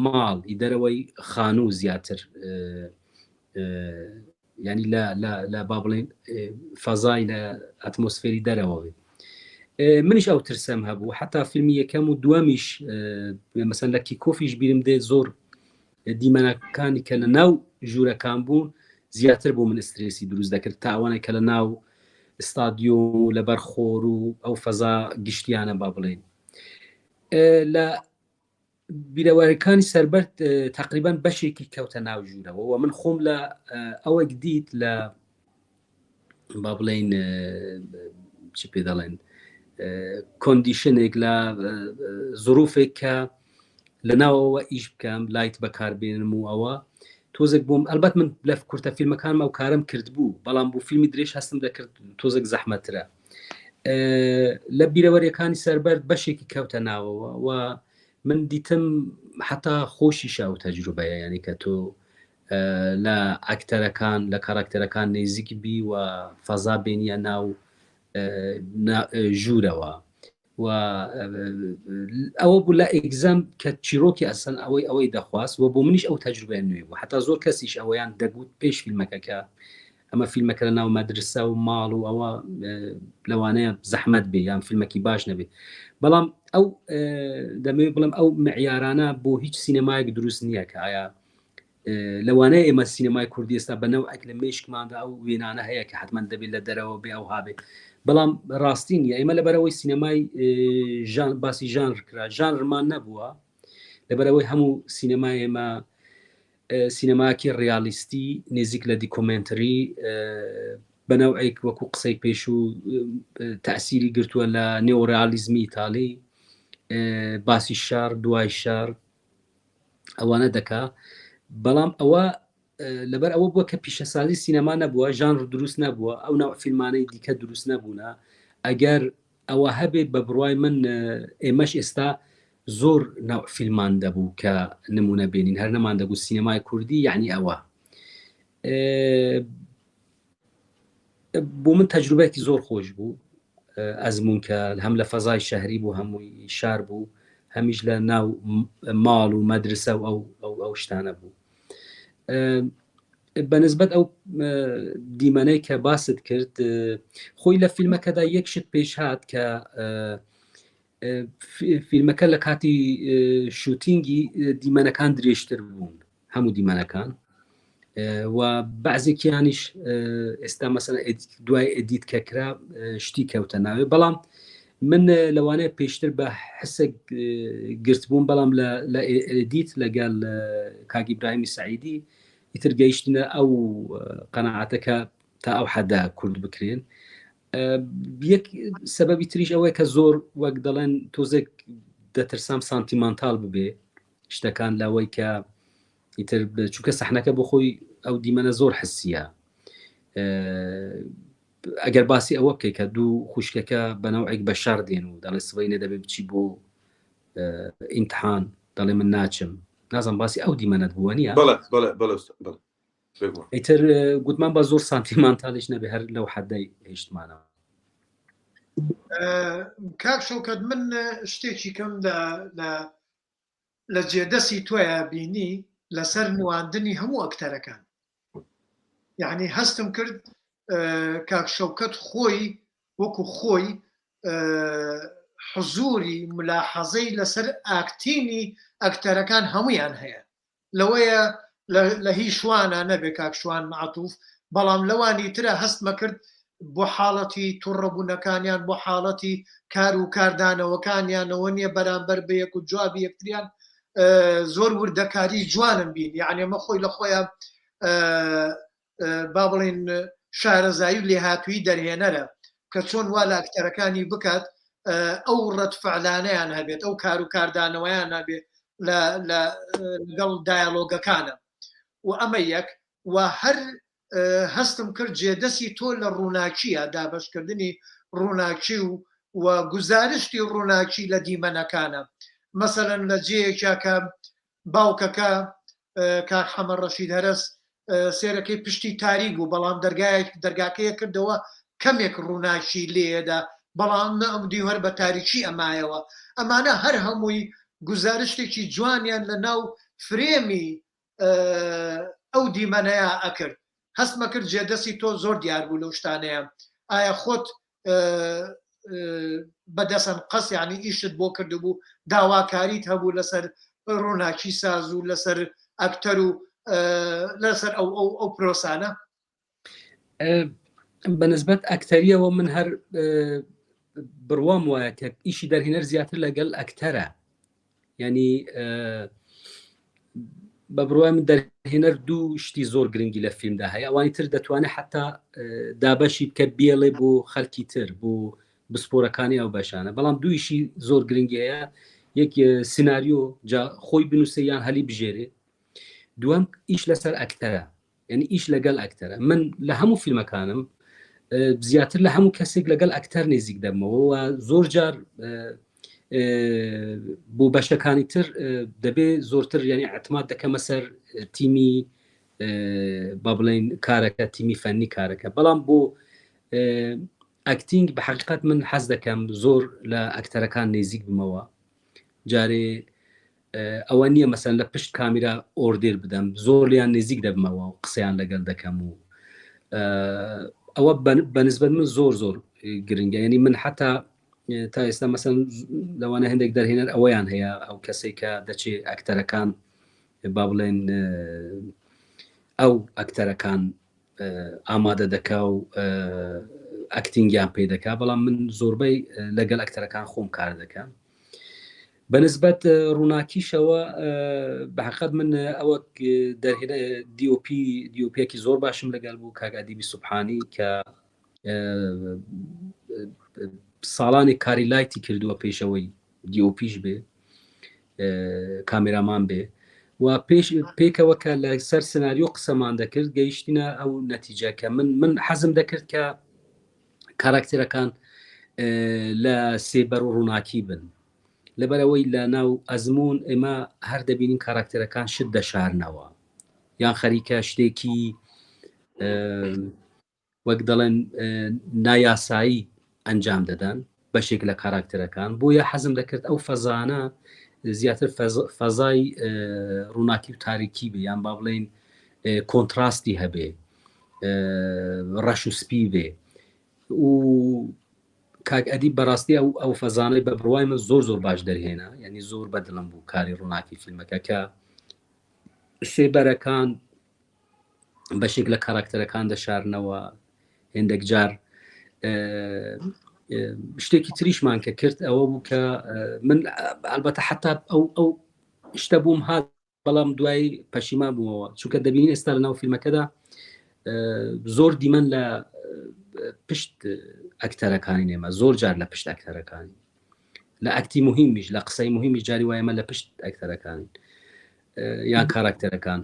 ماڵ ئی دەرەوەی خانوو زیاتر ینی لە با بڵێن فەزای لە ئەتمۆسفێری دەرەوە بێ منیش ئەو ترسەم هەبوو حتا فیلمی یەکەم و دووەمیش مەسەن لە کیکۆفیش بیرم دێ زۆر دیمەنەکانی کە لە ناو ژوورەکان بوون زیاتر بۆ من ئسترێسی دروست دەکرد تاوانێک کە لە ناو ئستادیۆ لەبەر خۆر و ئەو فەزا گشتیانە با بڵێن لە بیرەوەریەکانی سەربەر تقریبان بەشێکی کەوتە ناو ژوورەوە و من خۆم لە ئەوەک دیت لە با بڵێن چی پێ دەڵێن کۆندیشنێک لە زروفێک کە لە ناوەوە ئیش بکەم لایت بەکاربێنم و ئەوە تۆزێک بووم ئەلبەت من لە کورتە فیلمەکانم ئەو کارم کرد بوو بەڵام بوو فیلمی درێژ هەستم دەکرد تۆزێک زەحمەترە لە بیرەوەریەکانی سەربەر بەشێکی کەوتە ناوەوە و من دیتم حتا خۆشی شاو تەجروبەیە ینی کە تۆ لە ئاکتەرەکان لە کاراکتەرەکان نێزیک بی و فەزا بێنیە ناو ژوورەوە و ئەوە بوو لە ئێگزام کە چیرۆکی ئەسەن ئەوەی دەخواست و بۆ منیش ئەو تەجروبەیە نوێ بوو حتا زۆر کەسیش ئەوەیان دەگوت پێش فیلمەکە کە ئەمە فیلمەکە لە ناو مەدرسە و ماڵ و ئەوە لەوانەیە زەحمەت بێ یان فیلمێکی باش نەبێت بەڵام ئەو دەمەوێت بڵم ئەو معیارانە بۆ هیچ سینەمایەک دروست نییە کە ئایا لەوانەیە ئێمە سینەمای کوردی ئێستا بەنەوەک لە مێشکماندا ئەو وێنانە هەیە کە حتمما دەبێت لە دەرەوە بێ ئەو هابێ بەڵام ڕاستی نیە ئێمە لەبەرەوەی سینەمای باسی ژانر کرا ژانرمان نەبووە لەبەرەوەی هەموو سینەمای ئێمە سینەماکی ڕیالیستی نێزیک لە دیکۆمنتری بەنەوەیەک وەکو قسەی پێش و تەسیری گرتووە لە نێۆڕیالیزمی ئیتالی باسی شار دوای شار ئەوانە دەکا بەڵام ئەوە لەبەر ئەوە بووە کە پیشەسازی سینەما نەبووە ژانر دروست نەبووە ئەو ناو فیلمانەی دیکە دروست نەبوونە ئەگەر ئەوە هەبێت بە بڕوای من ئێمەش ئێستا زۆر ناو فیلمان دەبوو کە نمونە بێنین هەر نەمان دەبوو سینەمای کوردی یعنی ئەوە بۆ من تەجروبەیەکی زۆر خۆش بوو ئەزمون کە هەم لە فەزای شەهری بوو هەمووی شار بوو هەمیش لە ناو ماڵ و مەدرسە و ئەو شتانە بوو بەنسبەت ئەو دیمەنەی کە باست کرد خۆی لە فیلمەکەدا یەک شت پێش هات کە فیلمەکە لە کاتی شوتینگی دیمەنەکان درێژتر بوون هەموو دیمەنەکان و بەعزێکیانیش ئێستا مەسەلەن دوای ئەدیت کەکرا شتی کەوتە ناوێ بەڵام من لەوانەیە پێشتر بە حسێک گرت بووم بەڵام لە ئەدیت لەگەڵ کاک ئیبراهیمی سەعیدی ئیتر گەیشتنە ئەو قەناعەتەکە تا ئەو حەدا کورد بکرێن یەک سەبەبی تریش ئەوەیە کە زۆر وەک دەڵێن تۆزێک دەترسام سانتیمانتال ببێ شتەکان لەوەی کە ئیتر چونکە سەحنەکە بۆ خۆی ئەو دیمەنە زۆر حسیە ئەگەر باسی ئەوە بکەی کە دوو خوشکەکە بەنەوەیەک بە شار دێن و دەڵێ سبەینە دەبێت بچی بۆ ئیمتحان دەڵێ من ناچم نازم باسی ئەو دیمەنەت بووە نیە ئیتر گوتمان بە زۆر سانتیمانتالیش نەبێ هەر لەو حەدەی هێشتمانەوە کاک شەوکەت من شتێکی کەم لە جێدەسی تۆیە بینی لەسەر نواندنی هەموو ئەکتەرەکان یعنی هەستم کرد کاک شەوکەت خۆی وەکو خۆی حزوری ملاحەزەی لەسەر ئاکتینی ئەکتەرەکان هەمویان هەیە لەوەیە لە هیچ شوانە نەبێ کاک شوان معتوف بەڵام لەوانی ترە هەستمە کرد بۆ حاڵەتی تووڕەبوونەکانیان بۆ حاڵەتی کار و کاردانەوەکانیانەوە نییە بەرامبەر بە یەک و جوابی یەکتریان زۆر وردەکاری جوانم بین یعنی ئەمە خۆی لە خۆیان با بڵێن شارەزایی و لێهاتووی دەرهێنەرە کە چۆن وا لە ئەکتەرەکانی بکات ئەو ڕەتفعلانەیان هەبێت ئەو کار و کاردانەوەیان هەبێت لەگەڵ دایالۆگەکانە و ئەمە یەک و هەر هەستم کرد جێدەسی تۆ لە ڕووناکیە دابەشکردنی ڕووناکی و گزارشتی ڕووناکی لە دیمەنەکانە مەسەلەن لە جەیەکە کە باوکەکە کاک حەمەد ڕەشید هەرس سێرەکەی پشتی تاریک بوو بەڵام دەرگاکەیە کردەوە کەمێک ڕووناکی لێدا بەڵام ئەم دیوەر بە تاریکی ئەمایەوە ئەمانە هەر هەمووی گزارشتێکی جوانیان لە ناو فرێمی ئەو دیمەنەیە ئەکرد هەستمە کرد جێدەسی تۆ زۆر دیار بوو لەو شتانەیە ئایا خۆت بەدەسەن قەس یعنی ئیشت بۆ کردبوو داواکاریت هەبوو لەسەر ڕووناکی ساز و لەسەر ئەکتەر و لەسەر ئەو پرۆسانە بەنسبەت ئەکتەریەوە من هەر بڕوام وایە کە ئیشی دەرهێنەر زیاتر لەگەڵ ئەکتەرە ینی بە بڕوای من دەرهێنەر دوو شتی زۆر گرنگی لە فیلمدا هەیە ئەوانی تر دەتوانێت حتا دابەشی بکە بێڵێ بۆ خەڵکی تر بۆ بسپۆرەکانی ئەو بەشانە بەڵام دوویشی زۆر گرنگی هەیە یەک سیناریۆ خۆی بنووسێ یان هەلی بژێرێ دووەم ئیش لەسەر ئەکتەرە یعنی ئیش لەگەڵ ئەکتەرە من لە هەموو فیلمەکانم زیاتر لە هەموو کەسێک لەگەڵ ئەکتەر نێزیک دەبمەوە و زۆر جار بۆ بەشەکانی تر دەبێ زۆرتر ینی اعتماد دەکەمە سەر تیمی با بڵێن کارەکە تیمی فەنی کارەکە بەڵام بۆ ئەکتینگ بە حقیقت من حەز دەکەم زۆر لە ئەکتەرەکان نێزیک بمەوە جارێ ئەوە نییە مەسەن لە پشت کامیرا ئۆردێر بدەم زۆر لیان نێزیک دەبمەوە و قسەیان لەگەڵ دەکەم و ئەوە بەنسبەت من زۆر گرنگە، ینی من حتا تا ئێستا مەسەن لەوانە هەندێک دەرهێنەر ئەوەیان هەیە ئەو کەسێک کە دەچێت ئەکتەرەکان با بڵێن ئەو ئەکتەرەکان ئامادە دەکا و ئەکتینگیان پێ دەکا، بەڵام من زۆربەی لەگەڵ ئەکتەرەکان خۆم کار دەکەم. بەنسبەت ڕووناکیشەوە بەحقیقەت من ئەوە دەرهێنە دیۆپیەکی زۆر باشم لەگەڵ بوو کاک ئەدیبی سوبحانی کە ساڵانی کاری لایتی کردووە پێشەوەی دیۆپیش بێ کامێرامان بێ و پێکەوە کە لە سەر سناریۆ قسەمان دەکرد گەیشتینە ئەو نەتیجە کە من حەزم دەکرد کە کاراکتێرەکان لە سێبەر و ڕووناکی بن، لەبەرەوەی لە ناو ئەزمون ئێمە هەر دەبینین کاراکتێرەکان شت دەشارنەوە یان خەریکە شتێکی وەک دەڵێن نایاسایی ئەنجام دەدەن بەشێک لە کاراکتێرەکان، بۆیە حەزم دەکرد ئەو فەزانە زیاتر فەزای ڕووناکی و تاریکی بێ، یان با بڵێن کۆنتراستی هەبێ، ڕەش و سپی بێ. و کاک ئەدیب بەڕاستی ئەو فەزانەی بە بڕوای من زۆر باش دەرهێنا، یعنی زۆر بەدڵم بوو کاری ڕووناکی فیلمەکە کە سێبەرەکان بەشێک لە کاراکتەرەکان دەشارنەوە. هێندێک جار شتێکی تریشمان کە کرد ئەوە بوو کە من ئەلبەتە حتا ئەو شتە بووم هات، بەڵام دوای پەشیمان بوومەوە، چونکە دەبینین ئێستا لە ناو فیلمەکەدا زۆر دیمەن لە پشت ئەکتەرەکانی نێمە، زۆر جار لە پشت ئەکتەرەکانی، لە ئەکتی مهمیش لە قسەی مهمی جاری وایەمە لە پشت ئەکتەرەکانی یان کاراکتەرەکان.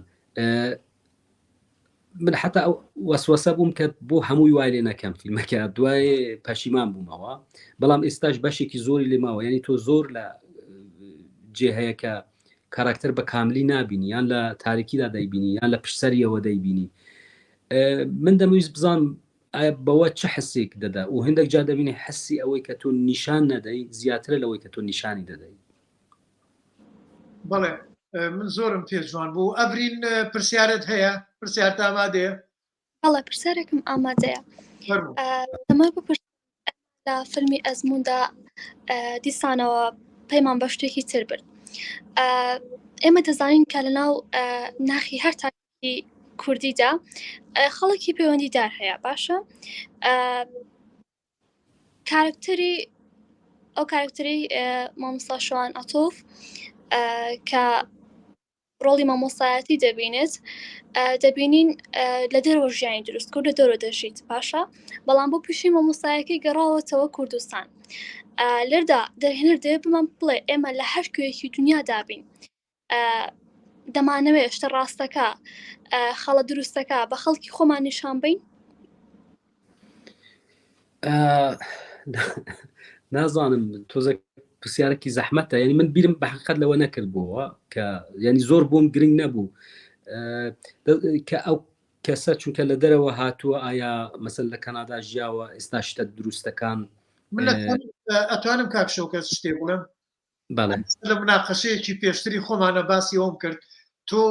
من حتا ئەو وەسوەسە بووم کە بۆ هەمووی وای لێ نەکەم فیلمەکە، دوای پەشیمان بوومەوە، بەڵام ئێستاش بەشێکی زۆری لێماوە، یعنی تۆ زۆر لە جێ هەیە کە کاراکتەر بە کاملی نابینی، یان لە تاریکیدا دەیبینی یان لە پشتسەریەوە دەیبینی. من دەمویست بزانم ئایا بەوە چه حسێک دەدا، و هەندێک جا دەبینی حسی ئەوەی کە تۆ نیشان نەدەی زیاترە لەوەی کە تۆ نیشانی دەدەی. بەڵێ من زۆرم پێ جوان بوو. ئەڤرین پرسیارت هەیە؟ پرسیارت ئامادەیە؟ بەڵێ پرسیارێکم ئامادەیە. دەمە بپرسم لە فیلمی ئەزموندا دیسانەوە پەیمان بە شتێکی تر برد. ئێمە دەزانین کە لەناو ناخی هەر تاریکی کوردیدا خەڵکی پەیوەندیدار هەیە، باشە؟ ئەو کارکتەری مامۆستا شوان ئەتۆف کە ڕۆڵی مامۆستایەتی دەبینێت، دەبینین لە دەرەوە ژیانی دروست کرد، لە دەرەوە دەژیت، باشە؟ بەڵام بۆ پشی مامۆستایەکەی گەڕاوەتەوە کوردستان. لێردا دەرهێنەر دەوێت بمان بڵێ ئێمە لە هەر کوێیەکی دنیا دابین دەمانەوێت شتە ڕاستەکە خەڵە دروستەکە بە خەڵکی خۆمان نیشان بین؟ نازانم، تۆزە پرسیارێکی زەحمەتە، ینی من بیرم بە حقیقەت لەوە نەکردبووە کە ینی زۆر بۆم گرنگ نەبوو کە ئەو کەسە چونکە لە دەرەوە هاتووە ئایا مەسەل لە کەنادا ژیاوە ئێستا شتە دروستەکان. من ئەتوانم کاک شەوکەت شتێ بڵێم؟ لە مناقەشەیەکی پێشتری خۆمانە باسی ئەوم کرد، تۆ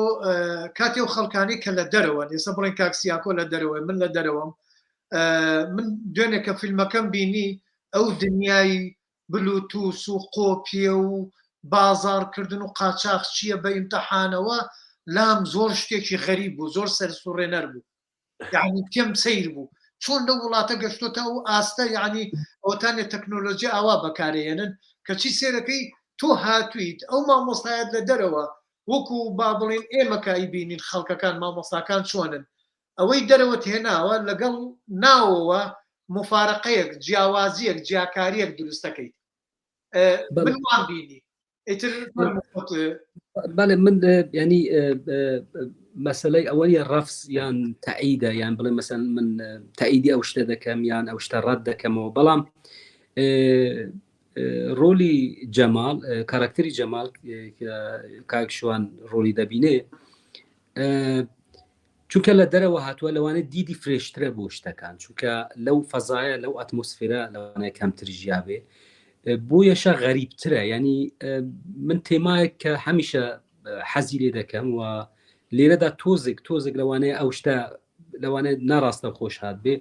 کاتی و خەڵکانی کە لە دەرەوە ئێستا بڵێن کاکسیاکۆ لە دەرەوە، من لە دەرەوەم، من دوێنێ کە فیلمەکەم بینی ئەو دنیای بلوتوس و قۆپیە و بازارکردن و قاچاق چییە بە ئیمتحانەوە لام زۆر شتێکی غەریب بوو، زۆر سەرسوڕێنەر بوو، یعنی پێم سەیر بوو چۆن لە وڵاتە گەشتۆتە و ئاستە، یعنی ئەوتانێ تەکنۆلۆژی ئاوا بەکارێنن کەچی سێرەکەی تۆ هاتوویت ئەو مامۆستایەت لە دەرەوە وەکو با بڵێن ئێمەکایی بینین خەڵکەکان مامۆستاکان چۆنن، ئەوەی دەرەوەت هێناوە لەگەڵ ناوەوە مفارقەیەک، جیاوازیەک، جیاکاریەک دروستەکەیت. من وان بینی بەڵێ من ینی مەسەلەی ئەوەیە ڕەفس یان تەعیدە، یان بڵێ مەسەن من تەعیدی ئەو شتە دەکەم یان ئەو شتە ڕەت دەکەمەوە، بەڵام ڕۆلی جەمال، کاراکتەری جەمال کاک شوان ڕۆلی دەبینێ، چونکە لە دەرەوە هاتووە لەوانێت دیدی فرێشترە بۆ شتەکان، چونکە لەو فەزایە لەو ئەتمۆسفێرە لەوانەیە کەمتر ژیاوێ، بۆیەشە غەریبترە. ینی من تێمایەک کە هەمیشە حەزی لێ دەکەم و لێرەدا تۆزێک لەوانەیە ئەو شتە لەوانێت ناڕاستە خۆش هات بێ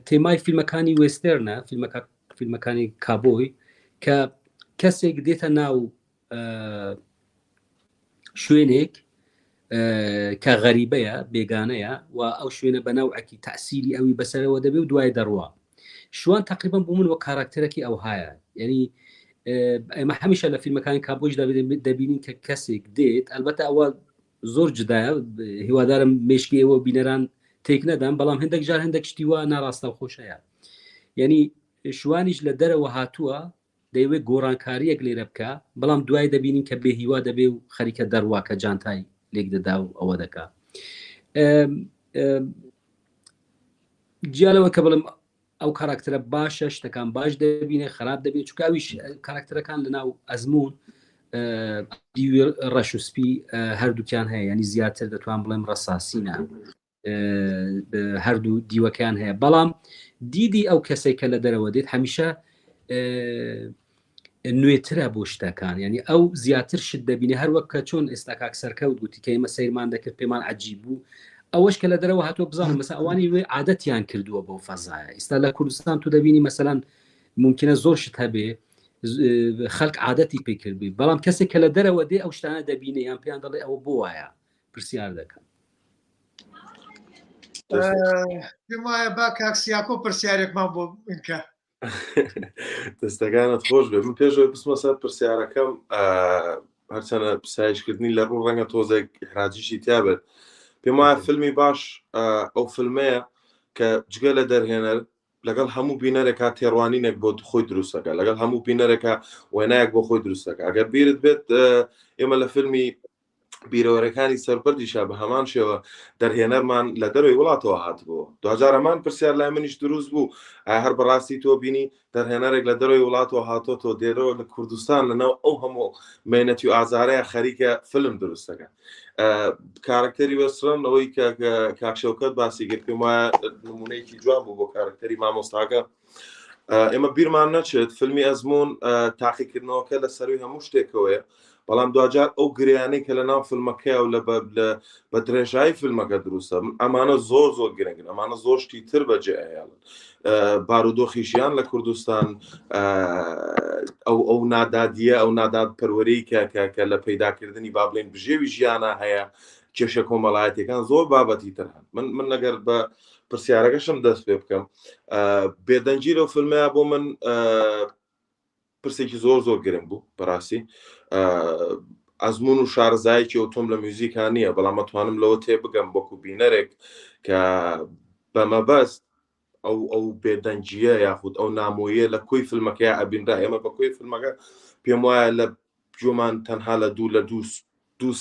تێمای فیلمەکانی وێستێرنە فیلمەکانی کابۆی کە کەسێک دێتە ناو شوێنێک کە غەریبەیە بێگانەیە و ئەو شوێنە بەناوعکی تەسیری ئەوی بەسەرەوە دەبێ و دوای دەڕوا شوان تقریبا بۆ من وە کاراکتەرێکی ئەو هایە یعنی ئێمە هەمیشە لە فیلمەکانی کابۆش دەبینین کە کەسێک دێت ئەلبەتە ئەوە زۆر جدایە هیوادارم مێشکی ئەوە بینەران تێک نەدەم بەڵام هەندێک جار هەندێک شتی وە ناڕاستە و خۆشەیە یعنی شوانیش لە دەرەوە هاتووە دەیوێت گۆڕانکاریەک لێرە بکە بەڵام دوای دەبینین کە بێهیوا دەبێ و خەریکە دەڕوا کە جانتای لێک دەدا و ئەوە دەکا جیالەوە کە بڵم ئەو کاراکتەرە باشە شتەکان باش دەبینێ خراپ دەبێت چکاویش کاراکتەرەکان لەناو ئەزمون ڕەش و سپی هەردووکیان هەیە ینی زیاتر دەتوان بڵێم ڕەساسینە هەردوو دیوەکان هەیە بەڵام دیدی ئەو کەسێک کە لە دەرەوە دێت هەمیشە نوێترە بۆ شتەکان ینی ئەو زیاتر شت دەبینێ هەر وەک کە چۆن ئێستا کاک سەرکەوت گوتی کە ئێمە سەیرمان دەکرد پێمان عەجیب بوو ئەوەش کە لە دەرەوە هاتووە بزانم مەسا ئەوانی وێ عادەتیان کردووە بۆ فەزایە ئێستا لە کوردستان تو دەبینی مەسەلەن ممکنە زۆر شت هەبێ خەڵک عادەتی پێکردبی بەڵام کەسێک کە لە دەرەوە دێ ئەو شتانە دەبینێ یان پێیان دەڵێ ئەوە بۆ وایە پرسیار دەکەن پێم وایە با کاکسیاکۆ پرسیارێکمان بۆ بکە دەستەکانت خۆش بێ من پێشەوەی بسمە سەر پرسیارەکەم هەرچەنە پسایشکردنی لە ڕوو ڕەنگە تۆزێک حراجیشی تیا بێت پێم وایە فیلمی باش ئەو فیلمەیە کە جگە لە دەرهێنەر لەگەڵ هەموو بینەرێکا تێڕوانینێک بۆ خۆی دروستەکە لەگەڵ هەموو بینەرێکە وێنایەک بۆ خۆی دروستەکە ئەگەر بیرت بێت ئێمە لە فیلمی بیرەوەرەکانی سەربەردیشا بە هەمان شێوە دەرهێنەرمان لە دەروی وڵاتەوە هاتبووە دوجارەمان پرسیار لای منیش دروست بوو هەر بەڕاستی تۆ بینی دەرهێنەرێک لە دەروی وڵاتەوە هاتۆ دێرەوە لە کوردستان لەناو ئەو هەموو مێنەتی و ئازارەیە خەریکە فیلم دروستەکە کارکتەری وەسرن ئەوەی کاکشەوکەت باسی کرد پێم وایە نمونەیەکی جوان بوو بۆ کارکتەری مامۆستاکە ئێمە بیرمان نەچێت فیلمی ئەزمون تاقیکردنەوەکە لە سەروی هەموو شتێکەوەیە بەڵام دوجار ئەو گریانەی کە لە ناو فیلمەکەیە و بە درێژایی فیلمەکە دروستە ئەمانە زۆر گرنگن ئەمانە زۆر شتی تر بەجێ ئەیاڵن بارودۆخیشیان لە کوردستان ئەو نادادیە ئەو ناداد پەروەرەی کە لە پەیداکردنی با بڵێن بژێوی ژیانە هەیە کێشە کۆمەڵایەتیەکان زۆر بابەتی تر هەن من نەگەر بە پرسیارەکەشم دەست پێ بکەم بێدەنجی لەو فیلمەیە بۆ من پرسێکی زۆر گرنگ بوو بەڕاستی ئەزمون و شارزایەکی ئۆتۆم لە میوزیکان نییە بەڵام ئەتوانم لەوە تێ بگەم بۆکو بینەرێک کە بەمەبەست ئەو بێدەنجیە یاخود ئەو نامۆیە لە کۆی فیلمەکەی ئەبینرا ئێمە بە کۆی فیلمەکە پێم وایە لە جۆمان تەنها لە دوو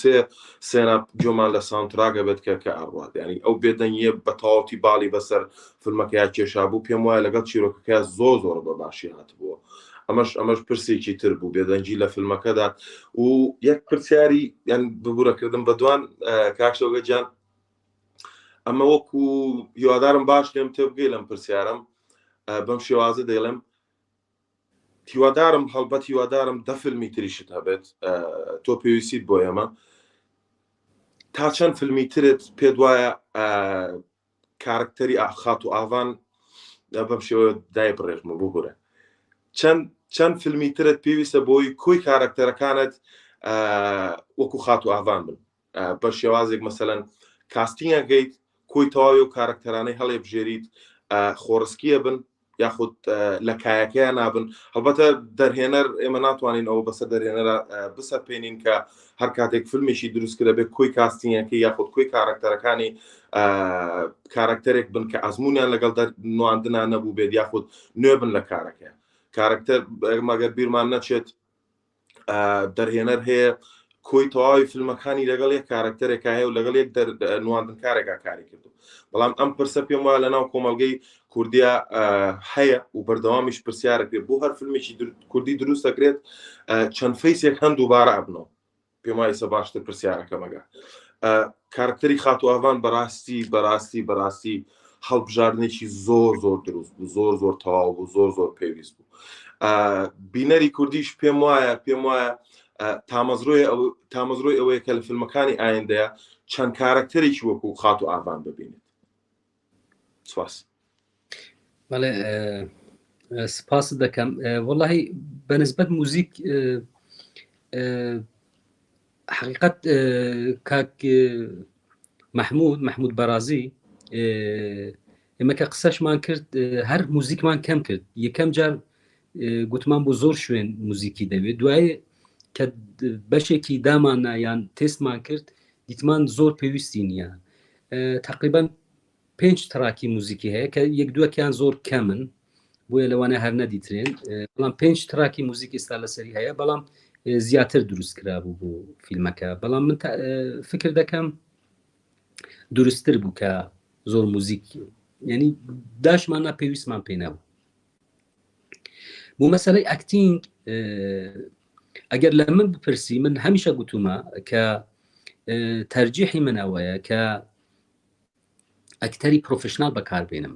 سێنە جۆمان لە ساونتراگە بێت کە ئەڕوات ینی ئەو بێدەنگیە بە تەواوەتی باڵی بەسەر فیلمەکەی کێشا بوو پێم وایە لەگەڵ چیرۆکەکە زۆر بە باشی هاتبووە ئەمەش پرسێکی تر بوو بێدەنجی لە فیلمەکەدا و یەک پرسیاری یان ببوورەکردم بە دوان کاکشەوگە گیان ئەمە وەکو هیوادارم باش لێم تێ بگەی لەم پرسیارم بەم شێوازە دەیڵێم هیوادارم هەڵبەت هیوادارم دە فیلمی تریشت هەبێت تۆ پێویستیت بۆ ئێمە تا چەند فیلمی ترت پێت وایە کارکتەری خات و ئاوان بەم شێوە دای بڕێژمە بۆ گورە چەند فیلمی ترت پێویستە بۆی کۆی کارکتەرەکانت وەکو خات و ئاوان بن بە شێوازێک مەسەلەن کاستینگەیت کۆی تەواوی و کارکتەرانەی هەڵێ بژێریت خۆڕسکیە بن یاخود لە کایەکەیان نابن هەڵبەتە دەرهێنەر ئێمە ناتوانین ئەوە بەسەر دەرهێنەرە بسەپێنین کە هەر کاتێک فیلمێکی دروستکرە بێت کۆی کاستینگەکەی یاخود کۆی کارکتەرەکانی کارکتەرێک بن کە ئەزمونیان لەگەڵ نواندنان نەبوو بێت یاخود نوێ بن لە کارەکە کارکتەر مەگەر بیرمان نەچێت دەرهێنەر هەیە کۆی تەواوی فیلمەکانی لەگەڵ یەک کارکتەرێکا هەیە و لەگەڵ یەک نواندنکارێکا کاری کردو بەڵام ئەم پرسە پێم وایە لەناو کۆمەڵگەی کوردیا هەیە و بەردەوامیش پرسیارەکرێت بۆ هەر فیلمێکی کوردی دروست دەکرێت چەند فەیسێک هەند دووبارە ئەبنەوە پێم وایە سە باشتر پرسیارەکەمەگە کارکتەری خات و ئاوان بەڕاستی هەڵبژاردنێکی زۆر دروست بوو زۆر تەواو بوو زۆر پێویست بوو بینەری کوردیش پێم وایە تامەزرۆی ئەوەیە کە لە فیلمەکانی ئایندەیە چەند کارکتەرێکی وەکو خات و ئاوان ببینێت سپاس. بەڵێ سپاس دەکەم. وەڵاهی بەنسبەت موزیک حقیقت کاک محمود بەرازی ئێمە کە قسەشمان کرد هەر موزیکمان کەم کرد. یەکەم جار گوتمان بۆ زۆر شوێن موزیکی دەوێت، دوایە کە بەشێکی دامانە یان تێستمان کرد دیتمان زۆر پێویستی نییە. تقریبان 5 تراکی موزیکی هەیە کە یەک دووەکیان زۆر کەمن بۆیە لەوانە هەر نەدیترێن، بەڵام 5 تراکی موزیکی ئێستا لەسەری هەیە، بەڵام زیاتر دروست کرابوو بۆ فیلمەکە. بەڵام من فکر دەکەم دروستتر بوو کە زۆر موزیک، یعنی داشمانە پێویستمان پێ نەبوو. بۆ مەسەلەی ئەکتینگ ئەگەر لە من بپرسی، من هەمیشە گوتومە کە تەرجیحی من ئەوەیە کە ئەکتەری پرۆفشنال بەکاربێنم،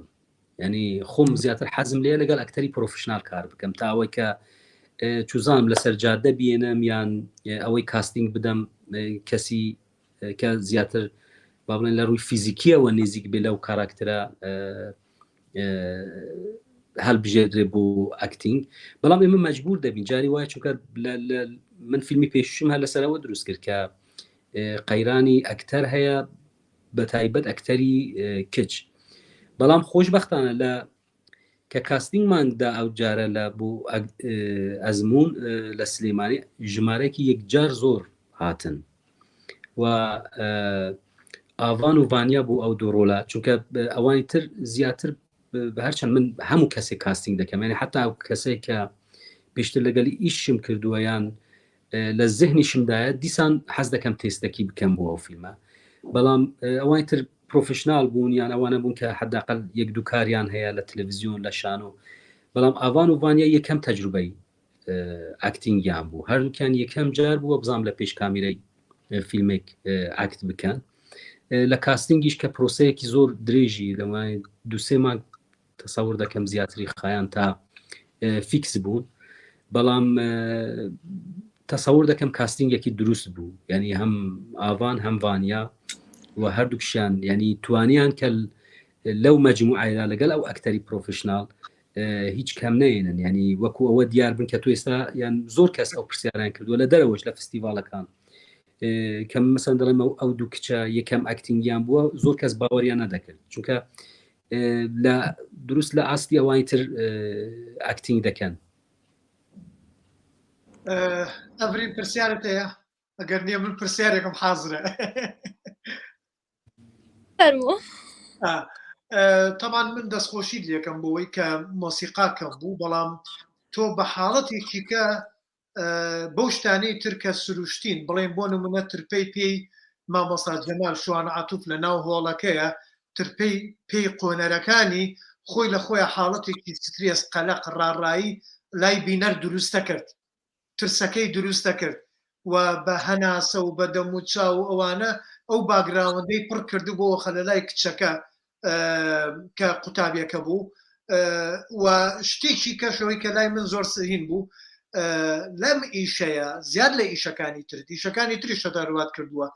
یعنی خۆم زیاتر حەزم لێ لەگەڵ ئەکتەری پرۆفشنال کار بکەم تا ئەوەی کە چوزانم لەسەر جادە بێنم یان ئەوەی کاستینگ بدەم کەسی کە زیاتر با بڵێن لە ڕووی فیزیکیەوە نێزیک بێ لەو کاراکتەرە هەڵبژێردرێ بۆ ئەکتینگ. بەڵام ئێمە مەجبور دەبین جاری وایە، چونکە من فیلمی پێشوشم هەر لەسەرەوە دروست کرد کە قەیرانی ئەکتەر هەیە، بە تایبەت ئەکتەری کچ. بەڵام خۆشبەختانە لە کە کاستینگماندا ئەو جارە لە بۆ ئەزمون لە سلێمانی ژمارەیەکی یەکجار زۆر هاتن و ئاڤان و ڤانیا بوو ئەو دوو ڕۆڵە، چونکە ئەوانی تر زیاتر هەرچەند من هەموو کەسێک کاستینگ دەکەم، یعنی حتا ئەو کەسێک کە پێشتر لەگەڵی ئیشم کردووە یان لە زەهنیشمدایە دیسان حەز دەکەم تێستێکی بکەم بۆ ئەو فیلمە. بەڵام ئەوانی تر پرۆفشنال بوون یان ئەوانە بوون کە حداقل یەک دوو کاریان هەیە لە تەلەڤیزیۆن لە شانۆ. بەڵام ئاڤان و ڤانیا یەکەم تەجروبەی ئاکتینگیان بوو، هەردووکیان یەکەم جار بووە بزانام لە پێش کامیرەی فیلمێک ئاکت بکەن. لە کاستینگیش کە پرۆسەیەکی زۆر درێژی لەوانێ 2-3 مانگ تەسەور دەکەم زیاتری خایان تا فیکس بوون، بەڵام تەسەور دەکەم کاستینگێکی دروست بوو، یعنی هەم ئاڤان هەم ڤانیا و هەردووکشیان یعنی توانیان کە لەو مەجموعەیە لەگەڵ ئەو ئەکتەری پرۆفشنال هیچ کەم نێنن، یعنی وەکو ئەوە دیار بن کە تو ئێستا یان زۆر کەس ئەو پرسیاریان کردووە لە دەرەوەش لە فستیڤالەکان کەم مەسەن دەڵێم ئەو دوو کچە یەکەم ئەکتینگیان بووە، زۆر کەس باوەریان نەدەکرد، چونکە لە دروست لە ئاستی ئەوانی تر ئەکتینگ دەکەن. ئەڤرین پرسیارت هەیە؟ ئەگەر نییە من پرسیارێکم حازرە. فەرموو. تەمان من دەستخۆشی لێکم بۆەوەی کە مۆسیقاکەم بوو، بەڵام تۆ بە حاڵەتێکی کە بەو شتانەی تر کە سروشتین بڵێن بۆ نمونە ترپەی پێی مامۆستا جەمال شوانە عاتوف لە ناو هۆڵەکەیە، ترپەی پێی قۆنەرەکانی خۆی لە خۆیان حاڵەتێکی سترێس قەلەق ڕاڕایی لای بینەر دروستە کرد، ترسەکەی دروستە کرد و بە هەناسە و بە دەموچا و ئەوانە ئەو باگراوەندەی پڕ کردو بۆ خە لە لای کچەکە کە قوتابیەکە بوو. و شتێکی کەشەوەی کە لای من زۆر سەهین بوو لەم ئیشەیە زیاد لە ئیشەکانی تر ئیشەکانی تریشە دەروات کردووە،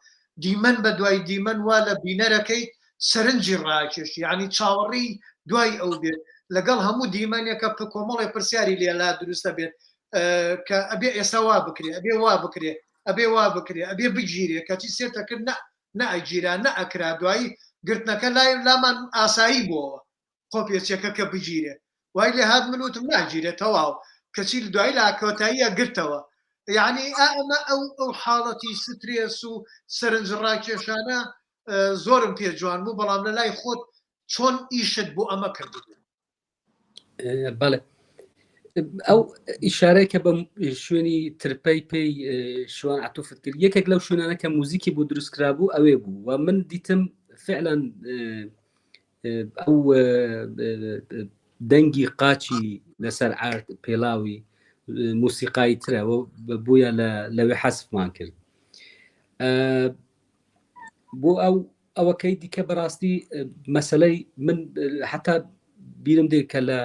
دیمەن بە دوای دیمەن وا لە بینەرەکەی سەرنجی ڕاکێش، یعنی چاوەڕی دوای ئەو بێت لەگەڵ هەموو دیمەنێکە کۆمەڵی پرسیاری لێلا دروستە بێت کە ئەبێ ئێستا وا بکرێ، ئەبێ وا بکرێ، ئەبێ وا بکرێ، ئەبێ بگیرێ، کەچی سێتە کرد نەئەگیرا نەئەکرا، دوایی گرتنەکە لای لامان ئاسایی بووەوە خۆ پێچێکە کە بگیرێ، وای لێ هات من وتم ناگیرێت تەواو، کەچی دوای لا کۆتاییە گرتەوە. یعنی ئەمە ئەو حاڵەتی سترێس و سەرنج ڕاکێشانە زۆرم پێ جوان بوو، بەڵام لە لای خۆت چۆن ئیشت بۆ ئەمە کردبوو؟ بەڵێ ئەو ئیشارەیە کە بە شوێنی ترپەی پێی شوان عاتوفت کرد، یەکێک لەو شوێنانە کە موزیکی بۆ دروستکرا بوو ئەوێ بوو و من دیتم فعلا ئەو دەنگی قاچی لەسەر ئارت پێڵاوی موسیقایی ترەوە بووە لەوێ حەسفمان کرد. بۆ ئەوەکەی دیکە بەڕاستی مەسەلەی من حتا بیرم دێت کە لە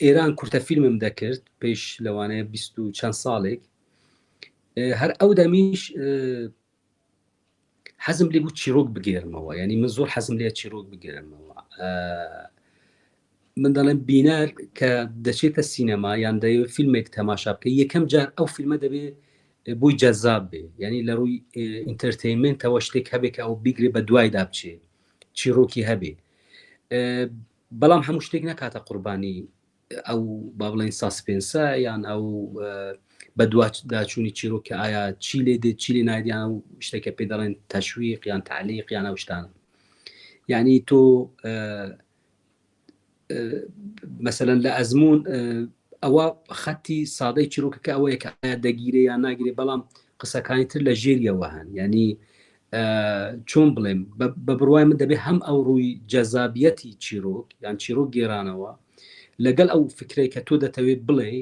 ئێران کورتە فیلمم دەکرد پێش لەوانەیە 20 و چەند ساڵێک، هەر ئەو دەمیش حەزم لێ بوو چیرۆک بگێرمەوە، ینی من زۆر حەزم لێ چیرۆک بگێرمەوە. من دەڵێم بینەر کە دەچێتە سینەما یان دەیەوێت فیلمێک تەماشا بکە یەکەم جار ئەو فیلمە دەبێت بۆی جەذاب بێ، ینی لە ڕووی ئینتەرتەینمنتەوە شتێک هەبێت کە ئەو بیگرێ بە دوایدا بچێ چیرۆکی هەبێ. بەڵام هەموو شتێک نەکاتە قوربانی ئەو با بڵێن ساسپێنسە یان ئەو بە داچوونی چیرۆکە ئایا چی لێ دێت چی لێ نایدیان و شتێکە پێ دەڵێن تەشویق یان تعلیق یان ئەو شتانە. یعنی تۆ مەسەلەن لە ئەزمون ئەوە خەتی سادەی چیرۆکەکە ئەوەیە کە ئایا دەگیرێ یان ناگیرێ، بەڵام قسەکانی تر لە ژێریەوە هەن. ینی چۆن بڵێم بە بڕوای من دەبێت هەم ئەو ڕووی جەزابیەتی چیرۆک یان چیرۆک گێرانەوە لەگەڵ ئەو فکرەی کە تۆ دەتەوێت بڵێ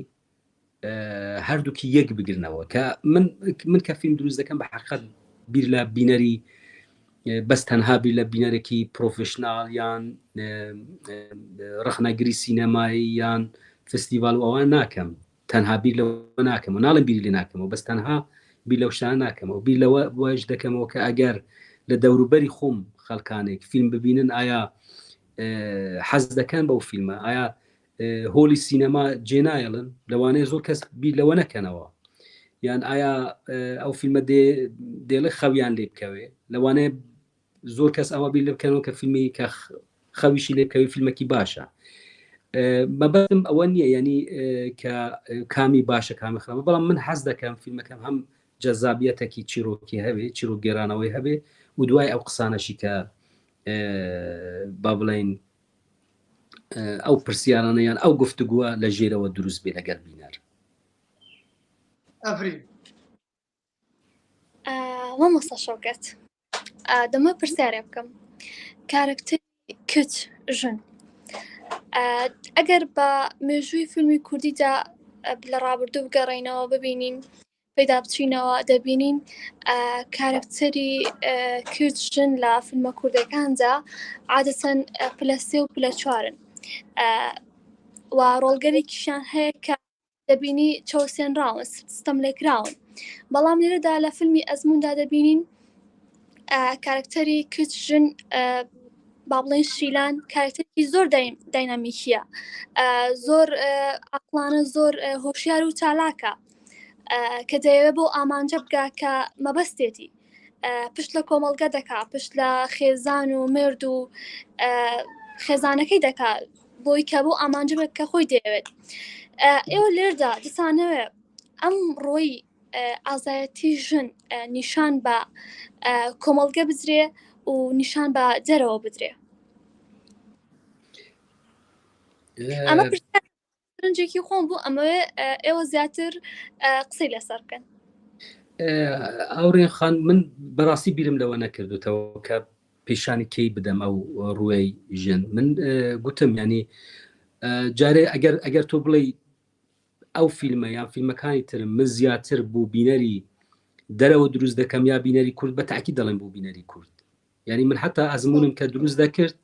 هەردووکی یەک بگرنەوە. کە من کە فیلم دروست دەکەم بە حقیقت بیر لە بینەری بەس تەنها بیر لە بینەرێکی پرۆفشنال یان ڕخنەگری سینەمایی یان فستیڤال و ئەوان ناکەم، تەنها بیر لەوە ناکەم و ناڵم بیری لێ ناکەمەوە، بەس تەنها بیر لەو شتانە ناکەمەوە، بیر لەوە وەش دەکەمەوە کە ئەگەر لە دەوروبەری خۆم خەڵکانێک فیلم ببینن ئایا حەز دەکەن بەو فیلمە، ئایا هۆلی سینەما جێنایڵن، لەوانەیە زۆر کەس بیر لەوە نەکەنەوە، یان ئایا ئەو فیلمە دێڵێ خەویان لێ بکەوێ، لەوانەیە زۆر کەس ئەوە بیر لێ بکەنەوە کە فیلمی کە خەویشی لێ بکەوێ فیلمێکی باشە. مەبەستم ئەوە نییە ینی کە کامی باشە کامی خراپە، بەڵام من حەز دەکەم فیلمەکەم هەم جەزابیەتێکی چیرۆکی هەبێ، چیرۆک گێرانەوەی هەبێ و دوای ئەو قسانەشی کە با بڵێن ئەو پرسیارانە یان ئەو گفتوگووە لە ژێرەوە دروست بێ لەگەڵ بینەر. ئەفرین مامۆستا شەوکەت، دەمە پرسیارێ بکەم کارکتەری کچ ژن ئەگەر بە مێژووی فیلمی کوردیدا لە ڕابردوو بگەڕێنەوە ببینین پێدا بچینەوە دەبینین کارکتەری کچ ژن لە فیلمە کوردەکاندا عادەتەن پلە 3 و پلە 4 و ڕۆڵگەرێکیشان هەیە کە دەبینی چەوسێنراون ستەم لێکراون، بەڵام لێرەدا لە فیلمی ئەزموندا دەبینین کارکتەری کچ ژن با بڵێن شیلان کارکتەرێکی زۆر داینامیکیە، زۆر عەقڵانە، زۆر هۆشیار و چالاکە کە دەیەوێت بۆ ئامانجە بگا کە مەبەستێتی پشت لە کۆمەڵگە دەکا، پشت لە خێزان و مرد و خێزانەکەی دەکا بۆی کە بۆ ئامانجە بێت کە خۆی دەیەوێت. ئێوە لێردا دەتانەوێت ئەم ڕۆی ئازایەتی ژن نیشان بە کۆمەڵگە بزرێ و نیشان بە جەرەوە بدرێ. ئەمە پرسیارێکی خۆم بوو، ئەمەوێ ئێوە زیاتر قسەی لەسەر بکەن. ئەوڕێن خان من بەڕاستی بیرم لەوە نەکردوتەوە کە پیشانی کەی بدەم ئەو ڕووی ژن. من گوتم ینی جارێ ئەگەر تۆ بڵێ ئەو فیلمە یان فیلمەکانی ترم من زیاتر بوو بینەری دەرەوە دروست دەکەم یا بینەری کورد، بە تاکی دەڵێن بوو بینەری کورد. یعنی من حتا ئەزمونم کە دروست دەکرد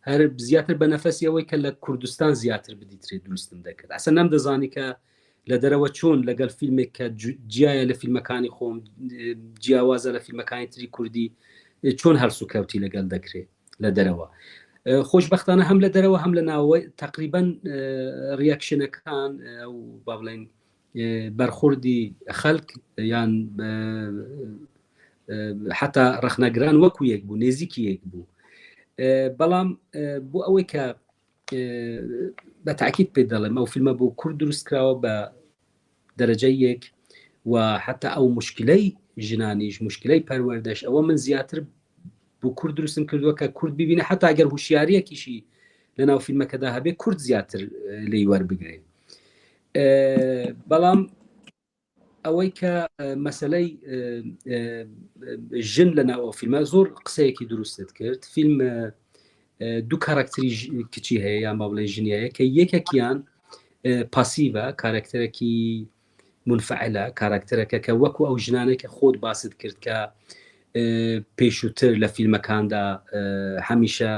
هەر زیاتر بە نەفەسی ئەوەی کە لە کوردستان زیاتر بدیترێت دروستم دەکرد. ئەسە نەمدەزانی کە لە دەرەوە چۆن لەگەڵ فیلمێک کە جیایە لە فیلمەکانی خۆم جیاوازە لە فیلمەکانی تری کوردی چۆن هەرسو کەوتی لەگەڵ دەکرێت لە دەرەوە. خۆشبەختانە هەم لە دەرەوە هەم لە ناوەوەی تقریبان ریاکشنەکان ئەو با بڵێن بەرخوردی خەڵک یان حتا ڕخنەگران وەکو یەک بوو، نێزیکی یەک بوو. بەڵام بۆ ئەوەی کە بە تاکید پێ دەڵێم ئەو فیلمە بۆ کورد دروست کراوە بە دەرەجەی یەک و حتا ئەو مشکلەی ژنانیش مشکلەی پەروەردەش ئەوە من زیاتر بۆ کورد دروستم کردووە کە کورد ببینە حتا ئەگەر هوشیاریەکیشی لە ناو فیلمەکەدا هەبێ کورد زیاتر لێی وەربگرێ. بەڵام ئەوەی کە مەسەلەی ژن لە ناو فیلمە زۆر قسەیەکی دروستت کرد. فیلم دوو کاراکتری کچی هەیە یان با بڵێ ژنیایە کە یەکێکیان پاسیڤە، کاراکتەرێکی منفعلە، کاراکتەرەکە کە وەکو ئەو ژنانێکە خۆت باست کرد کە پێشووتر لە فیلمەکاندا هەمیشە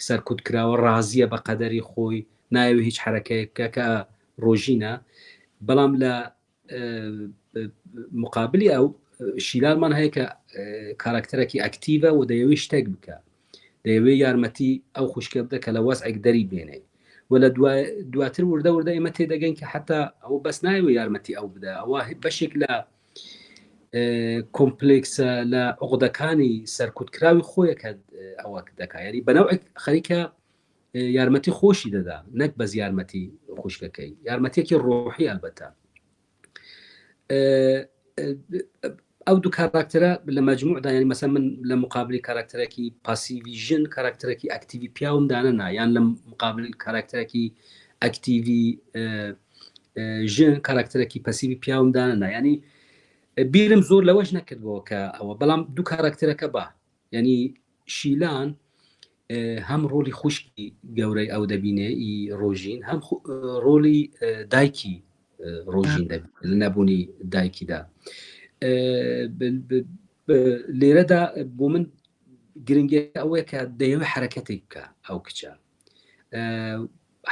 سەرکوت کراوە، ڕازیە بە قەدەری خۆی، نایەوێت هیچ حرەکەیەکە کە ڕۆژینە. بەڵام لە مقابلی ئەو شیلانمان هەیە کە کاراکتەرێکی ئەکتیڤە و دەیەوێت شتێک بکە، دەیەوێت یارمەتی ئەو خوشکە بدە کە لە وەزعێک دەری بێنێ و لە دواتر وردە ئێمە تێدەگەین کە حتا ئەو بەس نایوێت یارمەتی ئەو بدە، ئەوە بەشێک لە کۆمپلکسە لە عقدەکانی سەرکوتکراوی خۆیە کە ئەوە دەکا، یاری بەنەوەی خەریکە یارمەتی خۆشی دەدا، نەک بەس یارمەتی خوشکەکەی، یارمەتێکی ڕۆحی ئەلبەتە. ئەو دوو کاراکتەرە لە مەجموعدا، ینی مەسەڵەن من لە مقابلی کاراکتەرێکی پاسیڤی ژن کاراکتەرێکی ئەکتیڤی پیاوم دانەنا، یان لە مقابل کاراکتەرێکی ئەکتیڤی ژن کاراکتەرێکی پەسیڤی پیاوم دانەنا، ینی بیرم زۆر لەوەش نەکردبەوە کە ئەوە، بەڵام دوو کاراکتەرەکە بە ینی شیلان هەم ڕۆلی خوشکی گەورەی ئەو دەبینێ ئی ڕۆژین، هەم ڕۆلی دایکی ڕۆژین دەبێت لە نەبوونی دایکیدا. لێرەدا بۆ من گرنگی ئەوەیە کە دەیەوێت حرەکەتێک بکە ئەو کچە،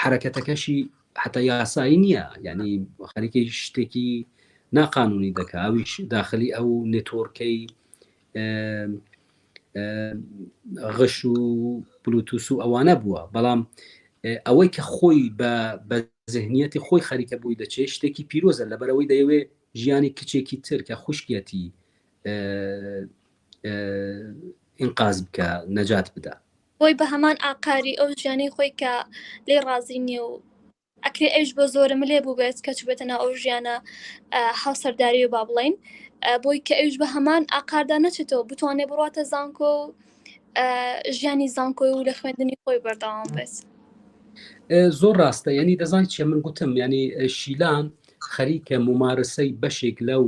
حرەکەتەکەشی حتا یاسایی نییە، ینی خەریکی شتێکی ناقانونی دەکا، ئەویش داخلی ئەو نێتۆرکەی غش و بلوتوس و ئەوانە بووە، بەڵام ئەوەی کە خۆی بە ذهنیەتی خۆی خەریکە بووی دەچێت شتێکی پیرۆزە، لەبەرەوەی دەیەوێت ژیانی کچێکی تر کە خوشکێتی ئینقاز بکە، نەجات بدە، بۆی بە هەمان ئاقاری ئەو ژیانەی خۆی کە لێ ڕازی نییە و ئەکرێ ئەوش بۆ زۆرم لێ بوو بێت کە چوبێتە ناو ئەو ژیانە هاوسەرداری و با بڵێن، بۆی کە ئەوش بە هەمان ئاقاردا نەچێتەوە بتوانێت بڕاتە زانکۆ و ژیانی زانکۆی و لە خوێندنی خۆی بەردەوام بێت. زۆر ڕاستە، ینی دەزانیت چێ من گوتم، ینی شیلان خەریکە ممارسەی بەشێک لەو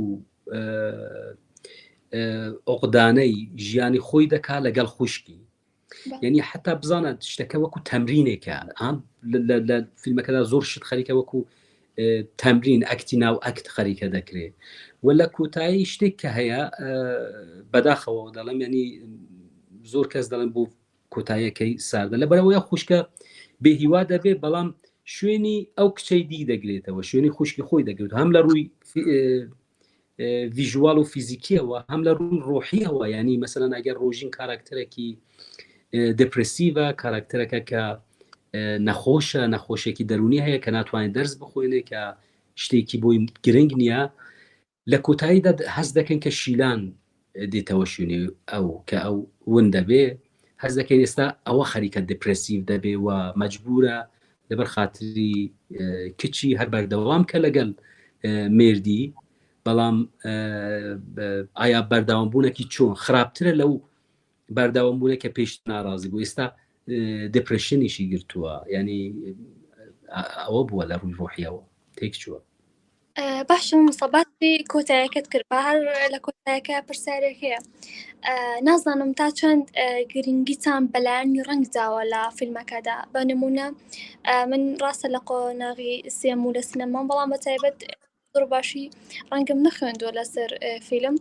عقدانەی ژیانی خۆی دەکا لەگەڵ خوشکی، یعنی حتا بزانە شتەکە وەکو تەمرینێکە، لە فیلمەکەدا زۆر شت خەریکە وەکو تەمرین ئەکتی ناو ئەکت خەریکە دەکرێت و لە کۆتایی شتێک کە هەیە بەداخەوە دەڵێم، ینی زۆر کەس دەڵێن بۆ کۆتاییەکەی ساردە لەبەرەوەی خوشکە بێهیوا دەبێت، بەڵام شوێنی ئەو کچەی دی دەگرێتەوە، شوێنی خوشکی خۆی دەگرێت، هەم لە ڕووی ڤیژوال و فیزیکیەوە هەم لە ڕووی ڕۆحیەوە، ینی مەسەلەن ئەگەر ڕۆژین کاراکتەرێکی دپرسیڤە، کاراکتەرەکە کە نەخۆشە، نەخۆشێکی دەرونی هەیە کە ناتوانێت دەرس بخوێنێت کە شتێکی بۆی گرنگ نییە، لە کۆتاییدا هەست دەکەن کە شیلان دێتەوە شوێنێ ئەو کە ئەو ون دەبێ، هەست دەکەین ئێستا ئەوە خەریکە دپرسیڤ دەبێ و مەجبورە لەبەر خاتری کچی هەر بەردەوام کە لەگەڵ مێردی، بەڵام ئایا بەرداوامبوونێکی چۆن خراپترە لەو بەرداوامبوونێک کە پێش ناڕازی بوو، ئێستا دپرشنیشی گرتووە، ینی ئەوە بووە لە ڕووی ڕۆحیەوە تێک چووە. باشم سەباتی کۆتاییەکەت کرد، بە هەر لە کۆتاییەکە پرسیارێک هەیە، نازانم تا چەند گرنگیتان بەلایانی ڕنگ داوە لە فیلمەکەدا، بە نمونە من ڕاستە لە قۆناغی سێم و لە سینەمان، بەڵام بە تایبەت زۆر باشی ڕەنگم نەخوێندووە لەسەر فیلم،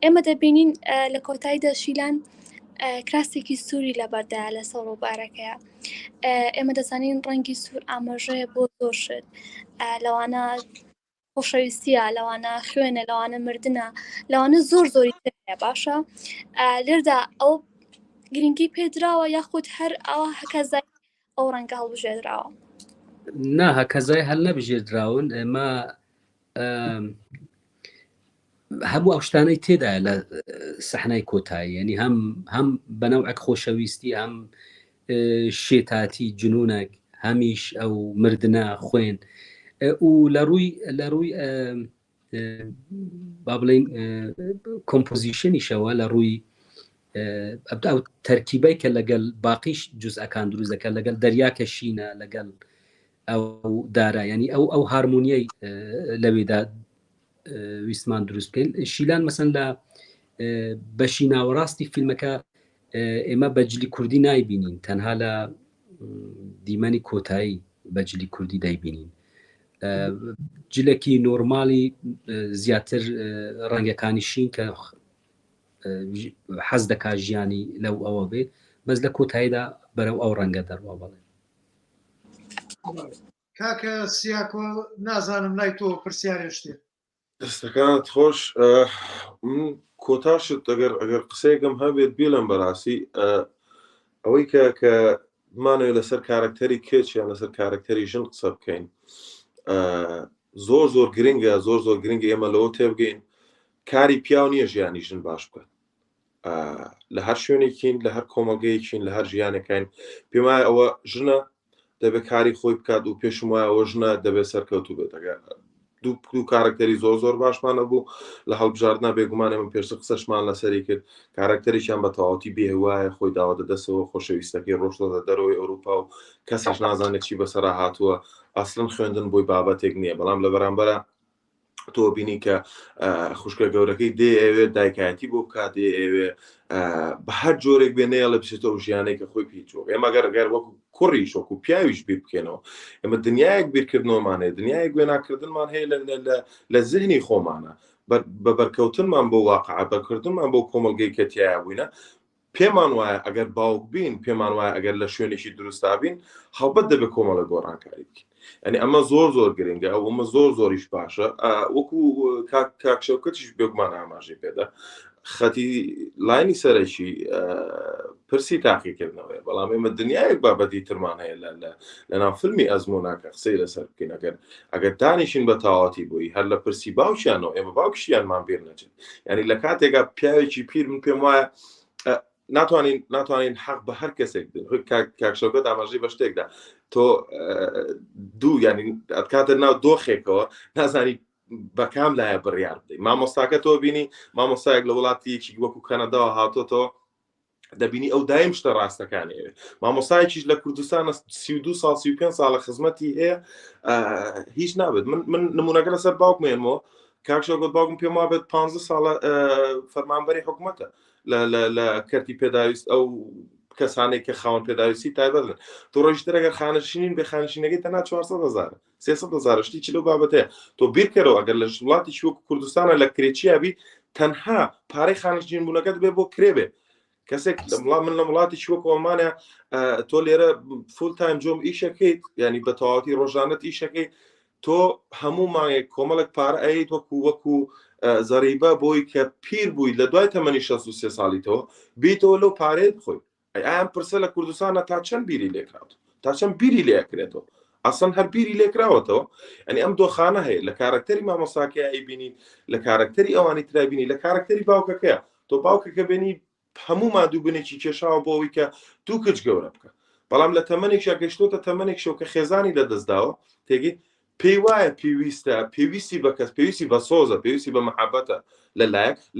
ئێمە دەبینین لە کۆتاییدا شیلان کراسێکی سووری لەبەردایە لە سەر ڕووبارەکەیە، ئێمە دەزانین ڕەنگی سوور ئاماژەیە بۆ زۆر شت، لەوانە خۆشەویستیە، لەوانە خوێنە، لەوانە مردنە، لەوانە زۆر زۆری ترەیە، باشە لێردا ئەو گرنگی پێدراوە یاخود هەر ئەوە هەکەزای ئەو ڕەنگە هەڵبژێدراوە؟ نا هەکەزای هەل نەبژێدراون، ئێمە هەموو ئەو شتانەی تێدایە لە سەحنای کۆتایی، ینی هەم بەنەوعێک خۆشەویستی، هەم شێتاتی جنونێک، هەمیش ئەو مردنە خوێن و لە ڕووی با بڵین کۆمپۆزیشنیشەوە، لە ڕووی ئەو تەرکیبەی کە لەگەڵ باقیش جزئەکان دروست دەکات، لەگەڵ دەریاکە شینە، لەگەڵ ئەو دارا، ینی ئەو هارمۆنیای لەوێدا ویسمان دروست بکەین. شیلان مەسەن لە بەشی ناوەڕاستی فیلمەکە ئێمە بەجلی کوردی نایبینین، تەنها لە دیمەنی کۆتایی بەجلی کوردی دایبینین، جلێکی نۆرمالی زیاتر ڕەنگەکانی شین کە حەز دەکا ژیانی لەو ئەوە بێت، بەس لە کۆتاییدا بەرەو ئەو ڕەنگە دەڕوا. بڵێ کاکە سیاکۆ، نازانم لای تۆ پرسیارێ شتێ. دەستەکانت خۆش من کۆتاشت ئەگەر قسەیەکم هەبێت بێڵم بەڕاستی ئەوەی کە مانەوێت لەسەر کارکتەری کێچیان لەسەر کارکتەری ژن قسە بکەین زۆر گرنگە زۆر گرنگە ئێمە لەوە تێبگەین کاری پیاو نییە ژیانی ژن باش بکات لە هەر شوێنێکین لە هەر کۆمەلگەیەکین لە هەر ژیانەکەین پێم وایە ئەوە ژنە دەبێت کاری خۆی بکات و پێشم وایە ئەوە ژنە دەبێت سەرکەوتوو بێت دوو کارکتەری زۆر باشمانە بوو لە هەڵبژاردنا بێگومانێ من پێش قسەشمان لەسەری کرد کارکتەریشیان بە تەواوەتی بێهوایە خۆی داوا دەدەسەوە خۆشەویستەکەی ڕۆژتە دەرەوەی ئەوروپا و کەسش نازانێت چی بەسەرا هاتووە ئەسڵن خوێندن بۆی بابەتێک نییە بەڵام لە بەرامبەرە تۆ بینی کە خوشکە گەورەکەی دێ ئەوێ دایکایەتی بۆ بکات دێ ئەوێ بە هەر جۆرێک بێنەیە لە بچێتەوە ژیانەی کە خۆی پیچۆ ئێمە گەر وەکو کوڕی شۆک و پیاویش بیر بکەنەوە ئێمە دنیایەک بیرکردنەوەمانەیە دنیایەک وێناکردنمان هەیە لە زهنی خۆمانە بە بەرکەوتنمان بۆ واقع بەرکردنمان بۆ کۆمەلگەی کەتیایە بووینە پێمان وایە ئەگەر باوک بین پێمان وایە ئەگەر لە شوێنێکی دروستا بین هەڵبەت دەبێت کۆمەڵە گۆڕانکاری بکەین ینی ئەمە زۆر گرنگە ئەو ئەمە زۆریش باشە وەکو کاکشەوکەتیش بێگومان ئاماژەی پێدا خەتی لاینی سەرەکی پرسی تاقیکردنەوەی بەڵام ئێمە دنیایەک بابەتی ترمان هەیە لە ناو فیلمی ئەزمووناکە قسەی لەسەر بکەین ئەگەر دانیشین بە تاواتی بووی هەر لە پرسی باوکیانەوە ئێمە باوکشیانمان بیر نەچێت ینی لە کاتێکا پیاوێکی پیر من پێم وایە ناتوانین حەق بە هەر کەسێک کاکشەوکەت ئاماژەی بە شتێکدا تۆ دوو ینی کاتە ناو دۆخێکەوە نازانی بەکام لایە بڕیار بدەیت مامۆستاکە تۆ بینی مامۆستایەک لە وڵاتیەکی وەکو کەنەداوە هاتۆتەوە دەبینی ئەو دایم شتە ڕاستەکانەوێت مامۆستایەکیش لە کوردستانە 32 ساڵ 35 ساڵە خزمەتی هەیە هیچ نابێت من نمونەکە لەسەر باوکمێنمەوە کاکشەوکەت باوکم پێم وا بێت 15 ساڵە فەرمانبەری حکوومەتە لە کەرتی پێداویست ئەو کەسانێک کە خاوەن پێداویستی تایبەتن تۆ ڕۆژتر ئەگەر خانەشینین بێ خانشینەکەی تەنها 400,000 300,000 شتی چ لەو بابەتەیە تۆ بیرکەرەوە ئەگەر لە وڵاتی وەکو کوردستانە لە کرێچیا بی تەنها پارەی خانشین بوونەکەت بێ بۆ کرێبێ کەسێک من لە وڵاتی وەکو ئەڵمانیا تۆ لێرە فول تایم جۆم ئیشەکەیت ینی بە تەواوەتی ڕۆژانەت ئیشەکەی تۆ هەموو مانگێک کۆمەڵێک پارە ئەیت وەکو زەریبە بۆی کە پیر بووی لە دوای تەمەنی 63 ساڵیتەوە بیتەوە لەو پارەیە بخۆی ئەم پرسە لە کوردستانە تا چەند بیری لێکراوە تا چەند بیری لێکرێتەوە ئەسڵەن هەر بیری لێکراوەتەوە ئەنی ئەم دۆخانە هەیە لە کارکتەری مامۆستاکەیە ئەیبینین لە کارکتەری ئەوانی ترابینی لە کارکتەری باوکەکەیە تۆ باوکەکە بینی هەموو مادووبنێکی کێشاوە بۆەوەی کە دوو کچ گەورە بکە بەڵام لە تەمەنێکشە گەشتۆتە تەمەنێک شەو کە خێزانی لەدەستداوە تێگەی پێی وایە پێویستە پێویستی بە کەس پێویستی بە سۆزە پێویستی بە مەحەبەتە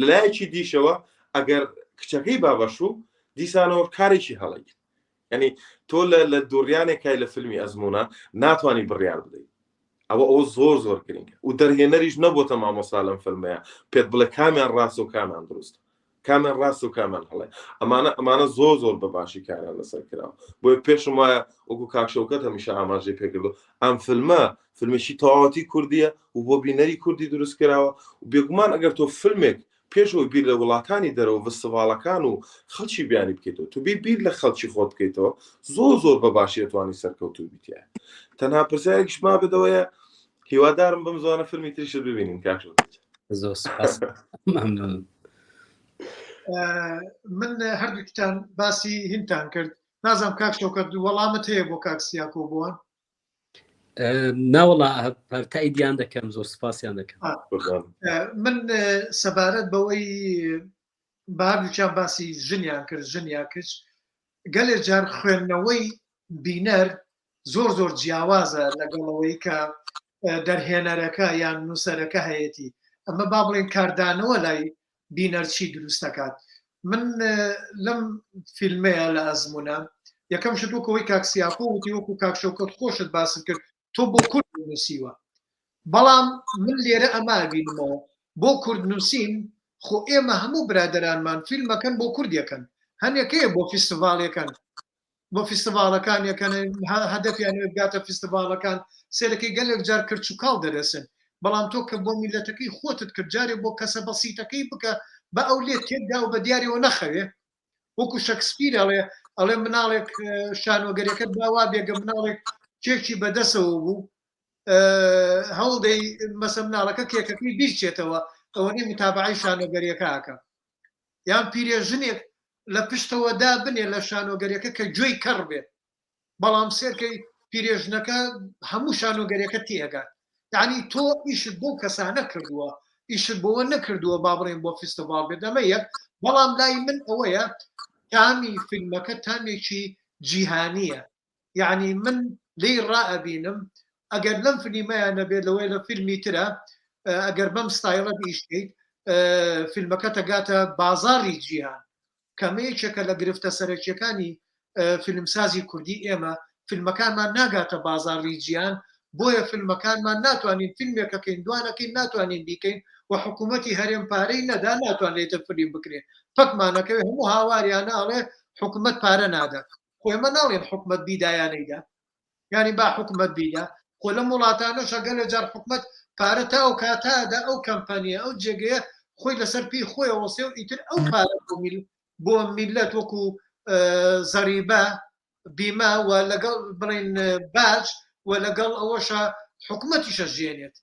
لەلایەکی دیشەوە ئەگەر کچەکەی بابەشوو دیسانەوە کارێکی هەڵەی ینی تۆ لە دووڕیانێکای لە فیلمی ئەزموونە ناتوانانی بڕیار بدەیت ئەوە زۆر گرنگە و دەرهێنەریش نەبووتە مامۆستا لەم فیلمەیە پێت بڵێ کامیان ڕاست و کامیان دروست کامیان ڕاست و کامیان هەڵێ ئەمانە زۆر بە باشی کاریان لەسەر کراوە بۆیە پێشم وایە وەکو کاکشەوکەت هەمیشە ئاماژەی پێکردو ئەم فیلمێکی تەواوەتی کوردیە و بۆ بینەری کوردی دروست کراوە و بێگومان ئەگەر تۆ فیلمێک پێشەوەی بیر لە وڵاتانی دەرەوە فستیڤالەکان و خەڵکی بیانی بکەیتەوە تو بیر لە خەڵکی خۆت بکەیتەوە زۆر بە باشی توانی سەرکەوتوو بیتیە تەنها پرسیارێکیش ما بدەوەیە هیوادارم بەم زوانە فیلمی تریشت ببینین کاکشەوکەت زۆر سپاس مەمنون من هەردووکتان باسی هینتان کرد نازم کاکشەوکەت وەڵامت هەیە بۆ کاکسیاکۆ بووە ناوەڵا پەرتاییدیان دەکەم زۆر سپاسیان دەکەم من سەبارەت بەوەی باردووچیان باسی ژنیان کرد ژنیا کچ گەلێ جار خوێندنەوەی بینەر زۆر جیاوازە لەگەڵەوەی کە دەرهێنەرەکە یان نووسەرەکە هەیەی ئەمە با بڵێن کاردانەوە لای بینەر چی دروست دەکات من لەم فیلمەیە لە ئەزمونە یەکەم شت وەکەوەی کاکسیاکۆ وتی وەکو کاکشەوکەت خۆشت باست کرد تۆ بۆ کورد نووسیوە بەڵام من لێرە ئەما بینمەوە بۆ کورد نووسین خۆ ئێمە هەموو برادرانمان فیلمەکەن بۆ کوردیەکەن هەنێکەیە بۆ فیستیڤالەکەن بۆ فیستیڤالەکان یەکەن هەدەفیان بگاتە فیستیڤالەکان سێرەکەی گەلێک جار کرد و کاڵ دەرەسن بەڵام تۆ کە بۆ میلەتەکەی خۆتت کرد جارێ بۆ کەسە بەسیتەکەی بکە بە ئەو لێ تێکدا و بە دیاریەوە نەخەوێ وەکو شەکسپیر ئەڵێ مناڵێک شانۆگەریەکەت باوا بێگە مناڵێک چێکی بەدەسەوە بوو هەوڵدەی مەسە مناڵەکە کێکەکەی بیرچێتەوە ئەوەنی متابعی شانۆگەریەکەکە یان پیرێژنێک لە پشتەوە دا بنێ لە شانۆگەریەکە کە گوێی کەڕ بێت بەڵام سێرکەی پیرێژنەکە هەموو شانۆگەریەکە تێگات یعنی تۆ ئیشت بۆ کەسانە کردووە ئیشت بۆەوە نەکردووە با بڕێن بۆ فستیڤال بێت دەمە یەک بەڵام لای من ئەوەیە تامی فیلمەکە تامێکی جیهانیە یعنی من لی ڕائەبینم ئەگەر لەم فیلمەیە نەبێت لەوەی لە فیلمی ترە ئەگەر بەم ستایلە بیشتیت فیلمەکە تەگاتە بازاری جیهان کەمەیەکێکە لە گرفتە سەرەکیەکانی فیلمسازی کوردی ئێمە فیلمەکانمان ناگاتە بازاری جیان بۆیە فیلمەکانمان ناتوانین فیلمێکەکەین دوانەکەین ناتوانین بیکەین و حکوومەتی هەرێم پارەی نەدا ناتوانێتە فیلم بکرێن پەکمانەکەوێت هەموو هاواریان ناڵێ حکوومەت پارە نادا خۆمە ناڵێن حکوومەت بیدایانەیدا ینی با حکوومەت بیدا خۆ لە وڵاتانە شەگەل لە جار حکوومەت پارە تا ئەو کاتادا ئەو کەمپانیە ئەو جێگەیە خۆی لەسەر پێی خۆیەوە سێ و ئیتر ئەو پارە بۆ میلەت وەکو زەریبە بیمە و لەگەڵ بڵێن باج و لەگەڵ ئەوەشە حکوومەتیشە ژێنێت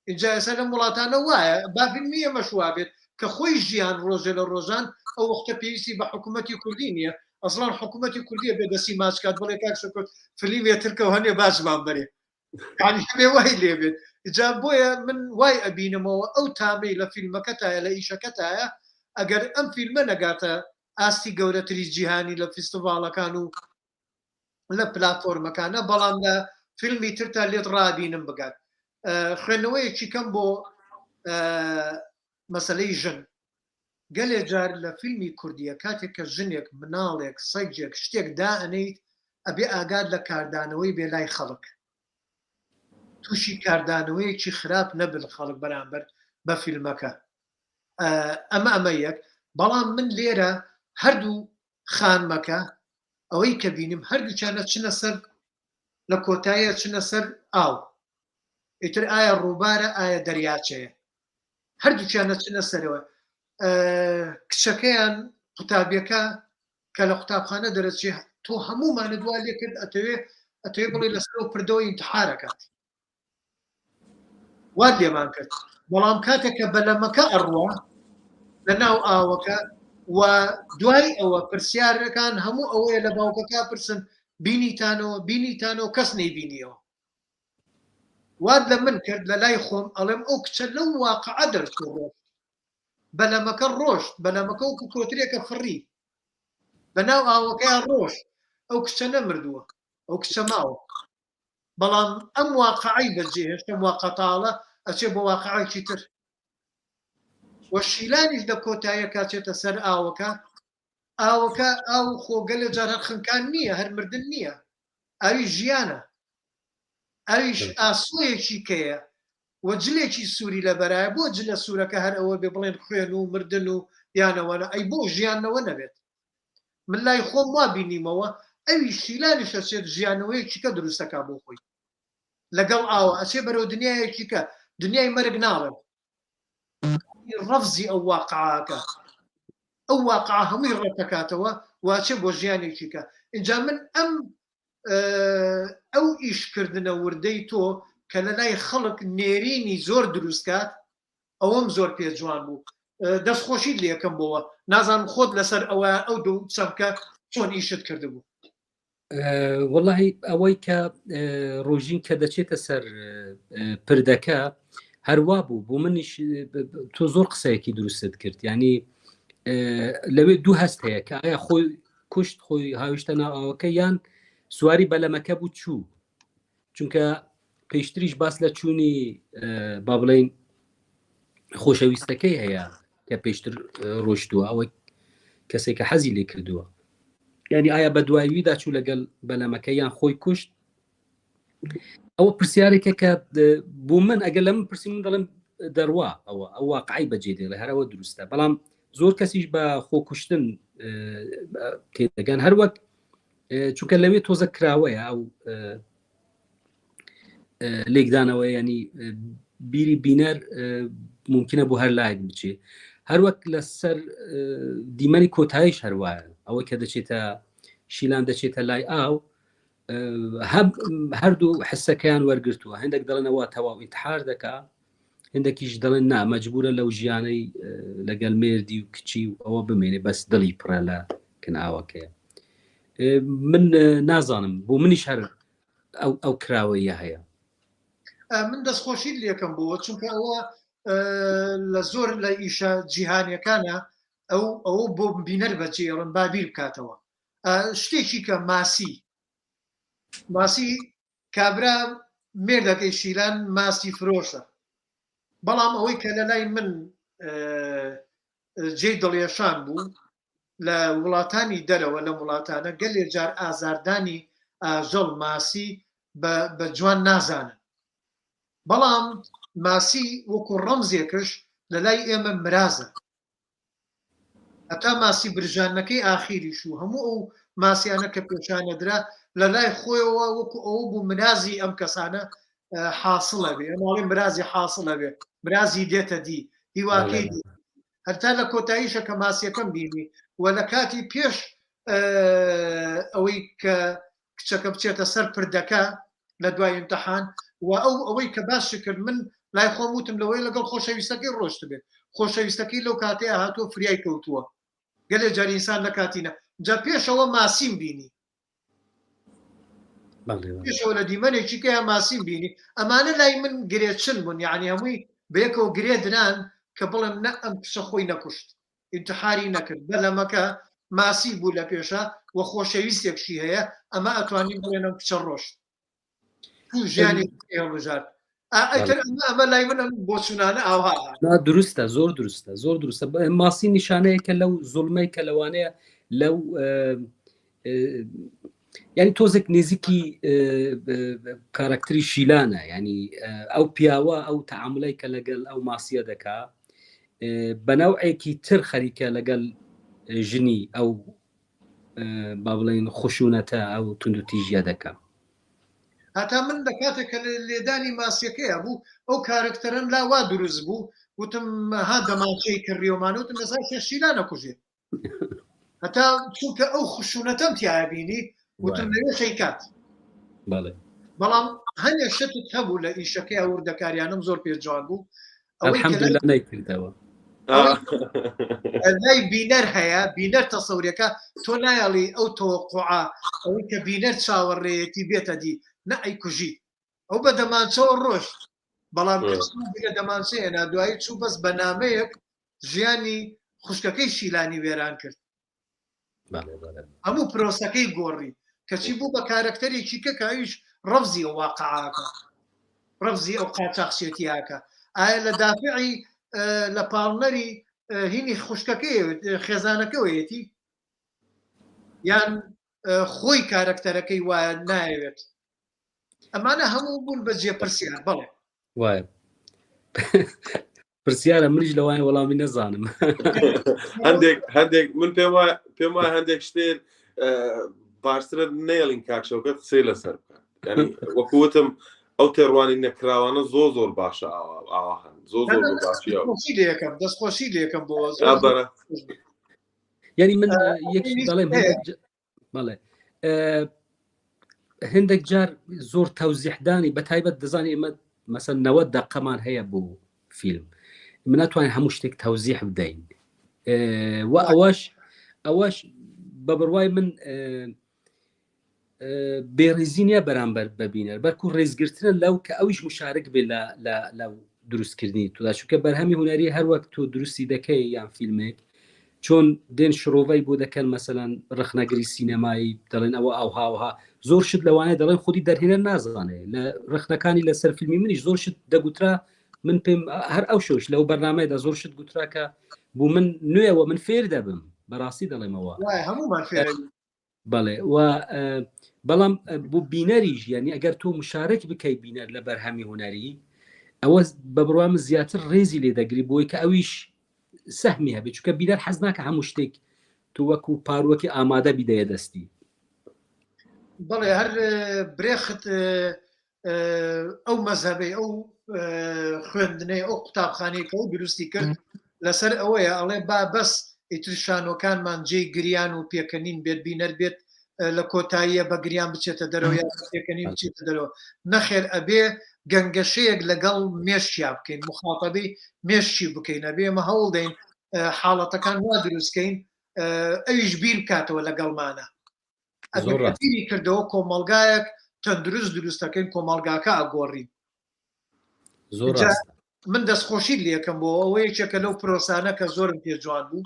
اینجا ئێستا لەم وڵاتانە وایە بافیلمیە مەشوا بێت کە خۆی ژیان ڕۆژێ لە ڕۆژان ئەو وەختە پێویستی بە حکوومەتی کوردی نییە ئەسڵان حکوومەتی کوردیە بێدەسی ماچکات بڵێ کاکسکرد فلیمێ ترکە هەنێ باشمان بەرێ بێ وای لێبێت جا بۆیە من وای ئەبینمەوە ئەو تامەی لە فیلمەکەتایە لە ئیشەکەتایە ئەگەر ئەم فیلمە نەگاتە ئاستی گەورەتری جیهانی لە فستیڤالەکان و لە پلاتفۆرمەکانە بەڵام لە فیلمی ترتا لێت ڕابینم بگات خوێنەوەیەکی کەم بۆ مەسلەی ژن گەلێ جار لە فیلمی کوردیە کاتێک کە ژنێک مناڵێک سەگێک شتێک دائەنیت ئەبێ ئاگاد لە کاردانەوەی بێ لای خەڵک تووشی کاردانەوەیەکی خراپ نەبن خەڵک بەرامبەر بە فیلمەکە ئەمە یەک بەڵام من لێرە هەردوو خانمەکە ئەوەی کە بینیم هەردووچانە چنە سەر لە کۆتاییە چنە سەر ئاو ئیتر ئایا ڕووبارە ئایا دەریاچەیە هەردووچانە چنە سەرەوە کچەکەیان قوتابیەکە کە لە قوتابخانە دەرەچێ تۆ هەمومانە دوا لێ کرد ئەتەوێ بڵێ لەسەر پردەوەی ئینتحارەکات وا لێمان کرد بەڵام کاتێککە بەلەمەکە ئەڕوە لە ناو ئاوەکە و دوای ئەوە پرسیارەکان هەموو ئەوەیە لە باوکەکە پرسن بینیتانەوە کەس نەیبینیەوە واد لە من کرد لە لای خۆم ئەڵێم ئەو کچە لەو واقعە دەرچوو بەلەمەکە ڕۆشت بەلەمەکە وەکو کۆترێکە فڕی بەناو ئاوەکەیان ڕۆژ ئەو کچە نەمردووە ئەو کچە ماوە بەڵام ئەم واقعی بەجێهێشتم واقعتاڵە ئەچێ بۆ واقعەکی تر وە شیلانیش لە کۆتاییە کاچێتە سەر ئاوەکە ئاو خۆگە لە جار هەر خنکان نییە هەر مردن نییە ئەوی ژیانە ئەویش ئاسۆیەکی کەیە وە جلێکی سووری لە بەرایە بۆ جلە سوورەکە هەر ئەوە بێ بڵێن خوێن و مردن و یانەوەە ئەی بۆ ژیانەوە نەبێت من لای خۆم وا بینیمەوە ئەوی شیلانیش ئەچێت ژیانەوەیەکی کە دروستەکە بۆ خۆی لەگەڵ ئاوە ئەچێ بەرەو دنیایەکی کە دنیای مەرگ ناڵێن ڕەفزی ئەو واقعاکە ئەو واقع هەمووی ڕێکەکاتەوە واچێ بۆ ژیانێکی کە اینجا من ئەو ئیشکردنە وردەی تۆ کە لە لای خەڵک نێرینی زۆر دروستکات ئەوەم زۆر پێ جوان بوو دەستخۆشی لێکم بۆەوە نازانم خۆت لەسەر ئەوە ئەو دوو چەمکە چۆن ئیشت کردبوو وەڵاهی ئەوەی کە ڕۆژین کە دەچێتە سەر پردەکە هەروە بوو بۆ منیش تۆ زۆر قسەیەکی دروستت کرد ینی لەوێ دوو هەست هەیە کە ئایا خۆی کوشت خۆی هاویشتە ناوەکە یان سواری بەلەمەکە بوو چوو چونکە پێشتریش باس لە چوونی با بڵێن خۆشەویستەکەی هەیە کە پێشتر ڕۆشتووە ئەوەی کەسێک کە حەزی لێ کردووە یعنی ئایا بە دواییدا چوو لەگەڵ بەلەمەکە یان خۆی کوشت ئەوە پرسیارێکە کە بۆ من ئەگەر لە من پرسی من دەڵێم دەڕوا ئەو واقعی بەجێ دێڵێ هەرەوە دروستە بەڵام زۆر کەسیش بە خۆکوشتن تێدەگەن هەروەک چونکە لەوێ تۆزە کراوەیە ئەو لێکدانەوە ینی بیری بینەر ممکنە بۆ هەر لایەک بچێ هەروەک لەسەر دیمەنی کۆتاییش هەروایە ئەوە کە دەچێتە شیلان دەچێتە لای ئاو هەردوو حسەکەیان وەرگرتووە هەندێک دەڵێنەوە تەواو ئینتحار دەکا هەندێکیش دەڵێن نا مەجبورە لەو ژیانەی لەگەڵ مێردی و کچی و ئەوە بمێنێ بەس دڵی پڕە لە کناوەکەیە من نازانم بۆ منیش هەر ئەو کراوەیە هەیە من دەستخۆشی لێکم بووە چونکە ئەوە لە زۆر لە ئیشە جیهانیەکانە ئەو بۆ بینەر بەجێڕن بابیر بکاتەوە شتێکی کە ماسی کابرا مێردەکەی شیلان ماسی فرۆشە بەڵام ئەوەی کە لە لای من جێ دڵێشان بوو لە وڵاتانی دەرەوە لە وڵاتانە گەلێ جار ئازاردانی ئاژەڵ ماسی بە جوان نازانن بەڵام ماسی وەکو ڕەمزێکش لە لای ئێمە مرازە هەتا ماسی برژانەکەی ئاخیریش و هەموو ئەو ماسیانە کە پێشانەدرا لە لای خۆیەوە وەکو ئەوە بوو منازی ئەم کەسانە حاصلە بێ ئەماڵی مرازی حاصلە بێ مرازی دێتە دی هیواکەی دی هەرتا لە کۆتاییشە کە ماسیەکەم بینی و لە کاتی پێش ئەوەی کە کچەکە بچێتە سەر پردەکە لە دوای ئیمتحان و ئەوەی کە باشی کرد من لای خۆم وتم لەوەی لەگەڵ خۆشەویستەکەی ڕۆشت بێت خۆشەویستەکەی لەو کاتەیە هاتووە فریای کەوتووە گەلێ جار ئینسان لە کاتینە جا پێشەوە ماسیم بینی پێشەوە لە دیمەنێکی کە ماسیم بینی ئەمانە لای من گرێچن بوون یعنی هەمووی بەیەکەوە گرێدران کە بڵم نە ئەم پشە خۆی نەکوشت ئینتحاری نەکرد بەلەمەکە ماسی بوو لە پێشە و خۆشەویستێکشی هەیە ئەمە ئەتوانین بڵێنم کچە ڕۆشت ژیانی هەڵبژار ئەمە لای من بۆ چونانە ئاوا دروستە زۆر دروستە ماسی نیشانەیە کە لەو زوڵمەی کە لەوانەیە لەو ینی تۆزێک نێزیکی کارکتری شیلانە ینی ئەو پیاوە ئەو تعاملەی کە لەگەڵ ئەو ماسیە دەکا بەناوعێکی تر خەریکە لەگەڵ ژنی ئەو با بڵێن خشونەتە ئەو تونند و تیژە دەکا هەتا من دەکاتێک کە لێدانی ماسیەکەیە بوو ئەو کارکتەرن لاوا دروست بوو وتم ها دەماچەی کردیۆمانە وتم مەسا شیلانە کوژێت هەتا چونکە ئەو خشونەتەم تیابینی وتم لەوێ شەیکات بەڵام هەنێ شتت هەبوو لە ئیشەکەی ئەوردەکاریانم زۆر پێجوان بوو ئەلحەمدولیلا نەیکردەوە لای بینەر هەیە بینەر تەسەوریەکە تۆ نایەڵی ئەو تەوەقوعە ئەوەی کە بینەر چاوەڕێیەتی بێتە دی نە ئەی کوژی ئەو بە دەمانچەوە ڕۆشت بەڵام لە دەمانچەیە دوایی چوو بەس بە نامەیەک ژیانی خوشکەکەی شیلانی وێران کرد هەموو پرۆسەکەی گۆڕی کەچی بوو بە کارکتەرێکی کە کاویش ڕەفزی ئەو واقعاکە ڕەفزی ئەو قاچاقچێتیاکە ئایا لە دافعی لە پاڵنەری هینی خوشکەکەی خێزانەکەوەیەتی یان خۆی کارکتەرەکەی وایە نایەوێت ئەمانە هەموو بوون بە جێپرسیان بەڵێ وایە پرسیارە منیش لەوانە وەڵامی نەزانم هەندێک من پێم وایە هەندێک شتێر باشترە نێڵین کاکشەوەکە قسەی لەسەر بکەن ینی وەکووتم ئەو تێڕوانی نەکراوانە زۆر باشە ئاوا هەن زۆر دەستخۆشی لێکم بۆ ینی من یەکی دەڵێم بەڵێ هەندێک جار زۆر تەوزیحدانی بە تایبەت دەزانی ئێمە مەسەن 90 دقەمان هەیە بۆ فیلم من ناتوانین هەموو شتێک تەوزیح بدەین و ئەوەش بە بڕوای من بێڕێزی نیە بەرامبەر ببینەر بەرکو ڕێزگرتنە لەو کە ئەویش مشارک بێ لە دروستکردنی تودا چونکە بەرهەمی هونەری هەروەک تۆ دروستی دەکەی یان فیلمێک چۆن دێن شرۆڤای بۆ دەکەن مەسەلەن ڕخنەگری سینەمایی دەڵێن ئەوە ئەوهاوها زۆر شت لەوانەیە دەڵێن خودی دەرهێنە نازانێ لە ڕخنەکانی لەسەر فیلمی منیش زۆر شت دەگوترا من پێم هەر ئەو شۆش لەو بەرنامەیەدا زۆر شت گوتراکە بوو من نوێەوە من فێر دەبم بەڕاستی دەڵێمەوە بەڵێ و بەڵام بۆ بینەریش ینی ئەگەر تۆ مشارک بکەی بینەر لە بەرهەمی هونەری ئەوە بە بڕوام زیاتر ڕێزی لێ دەگری بۆی کە ئەویش سەهمی هەبێت چونکە بینەر حەز ناکە هەموو شتێک تو وەکو پاروەکی ئامادە بیدەیە دەستی بەڵێ هەر برێخت ئەو مەزهبەی ئەو خوێندنەی ئەو قوتابخانەی کە ئەو دروستی کرد لەسەر ئەوەیە ئەڵێ با بەس ئیتر شانۆکانمان جێی گریان و پێکەنین بێت بینەر بێت لە کۆتاییە بەگریان بچێتە دەرەوە یا پێکەنی بچێتە دەرەوە نەخێر ئەبێ گەنگەشەیەک لەگەڵ مێشتیا بکەین مخاڵەبەی مێشتی بکەین ئەبێ ئەمە هەوڵ دەین حاڵەتەکان وا دروستکەین ئەویش بیر بکاتەوە لەگەڵمانە ئەگەری کردەوە کۆمەلگایەک تەندروست دروستەکەین کۆمەلگاکە ئەگۆڕین زۆر من دەستخۆشی لەکەم بۆ ئەوە یەکێکە لەو پرۆسانە کە زۆرم پێجوان بوو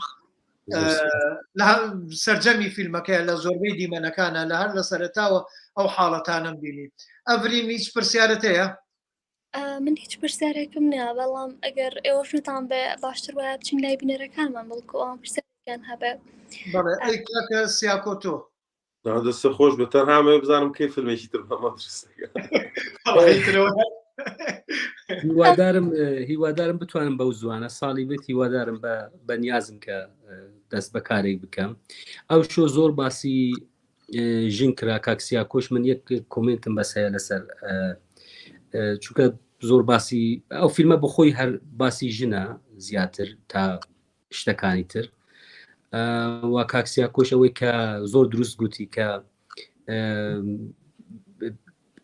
سەرجەمی فیلمەکەی لە زۆربەی دیمەنەکانە لە هەر لە سەرەتاوە ئەو حاڵەتانم بینی ئەڤرین هیچ پرسیارەت هەیە؟ من هیچ پرسیارێکم نییە بەڵام ئەگەر ئێوەشتان بێ باشتر وایە بچین لای بینەرەکانمان بڵکو ئەوان پرسیارێکیان هەبێ کاکە سیاکۆ تۆ دەستە خۆش بە تەنها بزانم کەی فیلمێکی تر بەمە هیوادارم بتوانم بەو زوانە ساڵی بێت هیوادارم بە نیازم کە دەست بەکارێک بکەم ئەو شۆ زۆر باسی ژین کرا کاکسیا کۆش من یەک کۆمنتم بەس هەیە لەسەر چونکە زۆر باسی ئەو فیلمە بە خۆی هەر باسی ژنە زیاتر تا شتەکانی تر و کاکسیا کۆش ئەوەی کە زۆر دروست گوتی کە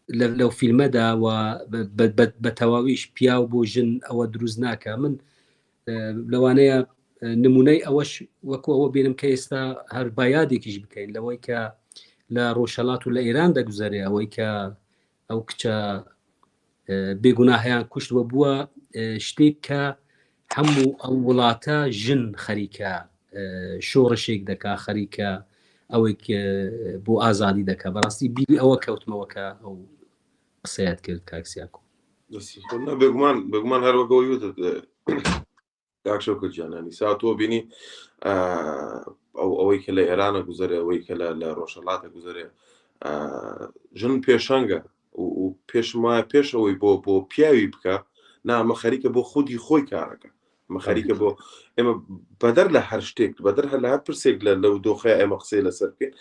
لەو فیلمەدا و بە تەواویش پیا و بۆ ژن ئەوە دروست ناکە من لەوانەیە نمونەی ئەوەش وەکو ئەوە بینم کە ئێستا هەر بایادێکیش بکەین لەوەی کە لە ڕۆژهەڵات و لە ئێران دەگوزارێ ئەوەی کە ئەو کچە بێگوناهیان کوشتوە بووە شتێک کە هەموو ئەو وڵاتە ژن خەریکە شۆڕشێک دەکا خەریکە ئەوەی بۆ ئازادی دەکە بەڕاستی بیری ئەوە کەوتمەوەکە ئەو قسەیات کرد کاکسیاکۆ بێگومان هەروەگەوەی وتت کاکشەوکە گیانانی سا تۆ بینی ئەوەی کە لە ئێرانە گوزارێ ئەوەی کە لە ڕۆژهەڵاتە گوزارێ ژن پێشەنگە و پێشم وایە پێشەوەی بۆ پیاوی بکە نامە خەریکە بۆ خودی خۆی کارەکە مە خەریکە بۆ ئێمە بەدەر لە هەر شتێک بەدەر هەر لە هەر پرسێک لەو دۆخەیە ئێمە قسەی لەسەر بکەین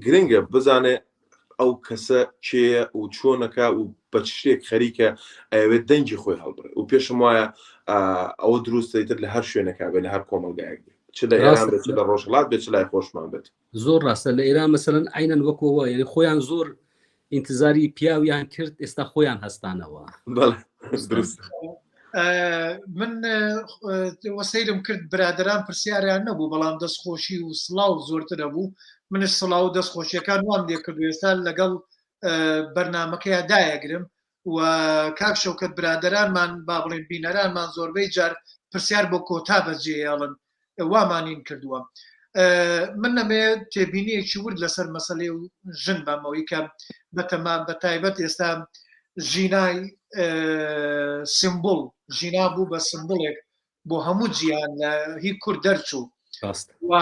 گرنگە بزانێ ئەو کەسە چێە و چۆنەکە و بە شتێک خەریکە ئەوێت دەنگی خۆی هەڵبڕێ و پێشم وایە ئەوە دروستەیتر لە هەر شوێنەکە بێت لە هەر کۆمەلگایەک بێت چ لە ئێران بێت لە ڕۆژهەڵات بێت لای خۆشمان بێت زۆر ڕاستە لە ئێران مەسەلەن عینەن وەکەوە یعنی خۆیان زۆر ئینتزاری پیاویان کرد ئێستا خۆیان هەستانەوە من وەسەیرم کرد برادران پرسیاریان نەبوو بەڵام دەستخۆشی و سڵاو زۆرترە بوو منش سڵاو و دەستخۆشیەکان وام لێ کردو ئێستا لەگەڵ بەرنامەکەیە دایەگرم و کاک شەوکەت برادرانمان با بڵێن بینەرانمان زۆربەی جار پرسیار بۆ کۆتا بەجێڵن وامانین کردووە من نەمێ تێبینیەکی ورد لەسەر مەسەلەی و ژن بەمەوەی کە بەتەمان بە تایبەت ئێستا ژینای سمبڵ ژینا بوو بە سمبڵێک بۆ هەموو جیان لە هی کورد دەرچوو و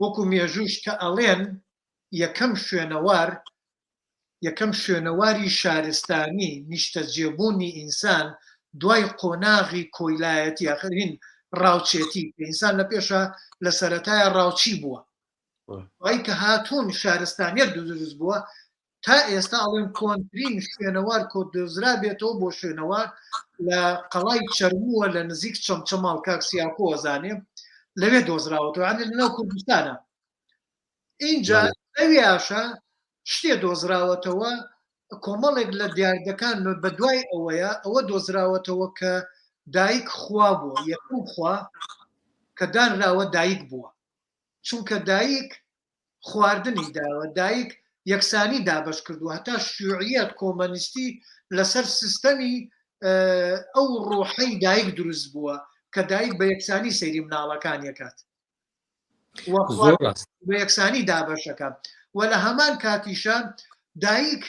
وەکو مێژوش کە ئەڵێن یەکەم شوێنەواری شارستانی نیشتەجێبوونی ئینسان دوای قۆناغی کۆیلایەتی ئاخرین ڕاوچێتی ئینسان لە پێشە لە سەرەتایە ڕاوچی بووە وای کە هاتوون شارستانیت دروست بووە تا ئێستا ئەڵێن کۆنترین شوێنەوار کۆ دۆزرا بێتەوە بۆ شوێنەوار لە قەڵای چەرمووە لە نزیک چەمچەماڵ کاکسیاکۆ ئەزانێ لەوێ دۆزراوەتەوە عەنێ لەناو کوردستانە اینجا ئەویاشە شتێ دۆزراوەتەوە کۆمەڵێک لە دیاردەکان بە دوای ئەوەیە ئەوە دۆزراوەتەوە کە دایک خوا بووە یەکەم خوا کە دانراوە دایک بووە چونکە دایک خواردنی داوە دایک یەکسانی دابش کردو هەتا شیوعیەت کۆمەنیستی لەسەر سیستەمی ئەو ڕۆحەی دایک دروست بووە کە دایک بە یەکسانی سەیری مناڵەکان یەکات بە یەکسانی دابەشەکە و لە هەمان کاتیشە دایک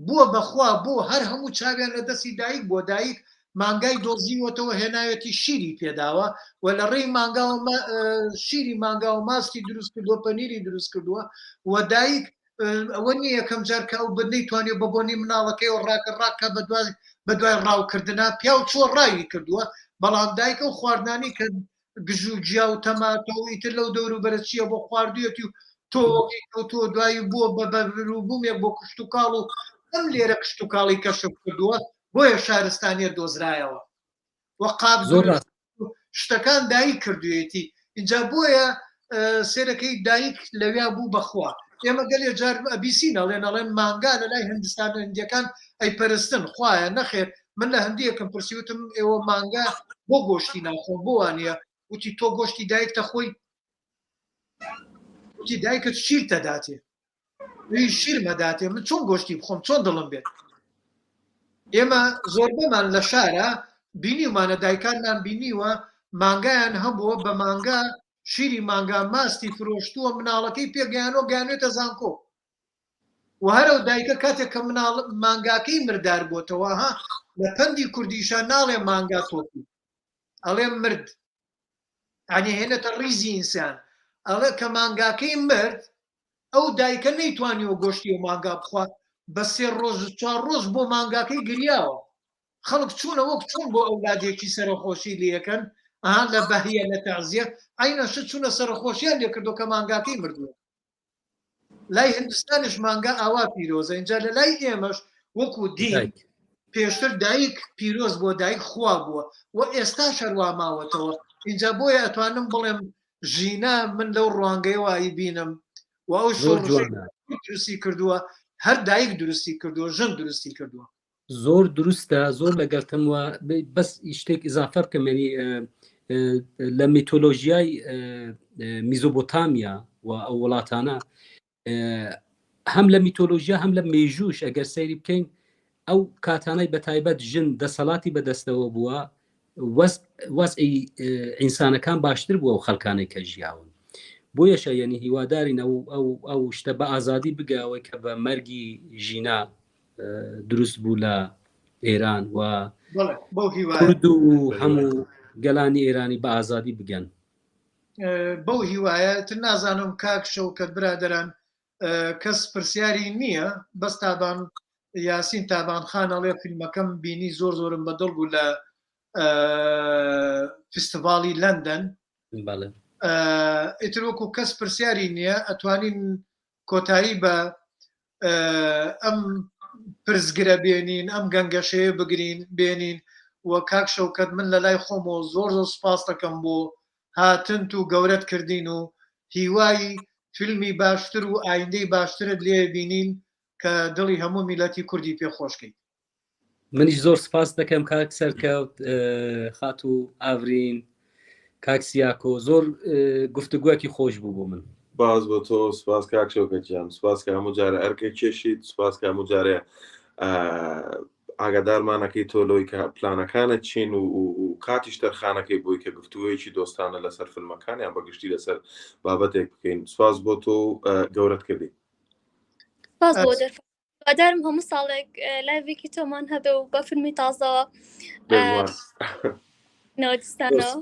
بووە بەخوا بۆ هەر هەموو چاویان لە دەستی دایک بۆ دایک مانگای دۆزیوەتەوە هێناوێتی شیری پێداوە و لە ڕێی شیری مانگا و ماستی دروست کردووە پەنیری دروست کردووە و دایک ئەوە نیە یەکەم جار کە ئەو بنەی توانێت بە بۆنی مناڵەکەی و ڕاکە بە دوای ڕاوکردنا پیا و چۆ ڕاوی کردووە بەڵام دایکە و خواردانی کە گژوجیا و تەماتۆ و ئیتر لەو دەور و بەرەچیە بۆ خواردوێتی و تۆ دوایی بووە بە بەروبوومێک بۆ کشت و کاڵ و ئەم لێرە کشت و کاڵی کەشف کردووە بۆیە شارستانیە دۆزرایەوە و قاب شتەکان دایی کردوێتی اینجا بۆیە سێرەکەی دایک لەویا بوو بەخوا ئێمە گەلێ جار ئەبیسین ئەڵێن مانگا لە لای هندستان هەندیەکان ئەیپەرستن خوایە نەخێر من لە هەندیەکەم پرسیوتم ئێوە مانگا بۆ گۆشتی ناخۆن بۆ وانە وتی تۆ گۆشتی دایکتە خۆی وتی دایکت شیر تەداتێ شیر مەداتێ من چۆن گۆشتی بخۆم چۆن دڵم بێت ئێمە زۆر بەمان لە شارە بینیمانە دایکانمان بینیوە مانگایان هەبووە بە مانگا شیری مانگا ماستی فرۆشتووە مناڵەکەی پێگەیانەوە گیانوێتە زانکۆ و هەرە دایکە کاتێک کە مانگاکەی مردار بۆتەوە ها لە پەندی کوردیشان ناڵێ مانگا تۆپی ئەڵێ مرد ئەنی هێنێتە ڕیزی ئینسان ئەڵێ کە مانگاکەی مرد ئەو دایکە نەیتوانیەوە گۆشتی و مانگا بخوات بە 3 ڕۆژ 4 ڕۆژ بۆ مانگاکەی گریاوە خەڵک چوونە وەک چۆن بۆ ئەولادێکی سەرخۆشی لەکەن لە بەهیە لە تەعزیە ئاینەشە چوونە سەرخۆشیان لێ کردو کە مانگاکەی مردووە لای هندستانش مانگا ئاوا پیرۆزە اینجا لە لای ئێمەش وەکو دین پێشتر دایک پیرۆز بۆ دایک خوا بووە و ئێستا شەروا ماوەتەوە اینجا بۆیە ئەتوانم بڵێم ژینە من لەو ڕوانگەیەوایی بینم و ئەو درستی کردووە هەر دایک درستی کردووە ژن درستی کردووە زۆر دروستە زۆر لەگەڵتموە بەس شتێک ئیزافە بکەمێنی لە میتۆلۆژیای میزۆبۆتامیا و ئەو وڵاتانە هەم لە میتۆلۆژیا هەم لە مێژوش ئەگەر سەیری بکەین ئەو کاتانەی بە تایبەت ژن دەسەڵاتی بەدەستەوە بووە وەزئی ئینسانەکان باشتر بووە و خەڵکانەی کە ژیاون بۆیەشە یعنی هیوادارین ئەو شتە بە ئازادی بگاوەی کە بە مەرگی ژینا دروست بوو لە ئێران و کورد و هەموو گەلانی ئێرانی بە ئازادی بگەن بەو هیوایە تر نازانم کاک شەوکەت برادەران کەس پرسیاری نییە بەس تابان یاسین تابانخان ئەڵێ فیلمەکەم بینی زۆر زۆرم بەدڵ بوو لە فستیڤاڵی لەندەن ئیتر وەکو کەس پرسیاری نییە ئەتوانین کۆتایی بە ئەم پرسگرە بێنین ئەم گەنگەشەیە بگرین بێنین و کاک شەوکەت من لە لای خۆمەوە زۆر زۆر سوپاس دەکەم بۆ هاتنت و گەورەت کردین و هیوای فیلمی باشتر و ئایندەی باشترت لێ بینین کە دڵی هەموو میلەتی کوردی پێخۆشکەیت منیش زۆر سپاس دەکەم کاک سەرکەوت خات و ئاورین کاکسیاکۆ زۆر گفتوگویەکی خۆش بوو بۆ من باز بۆ تۆ سپاس کاک شەوکەتیان سپاس کە هەموو جارە ئەرکەی کێشیت سپاس کە هەموو جارێ ئاگادارمانەکەی تۆلۆی کە پلانەکانە چین و کاتیش دەرخانەکەی بووی کە گفتووەیەکی دۆستانە لەسەر فیلمەکانیان بەگشتی لەسەر بابەتێک بکەین سپاس بۆ تۆ گەورەت کردی باز بۆ دەرم هەموو ساڵێک لایڤێکی تۆمان هەبێ و بە فیلمی تازەوە نەوەدیستانەوە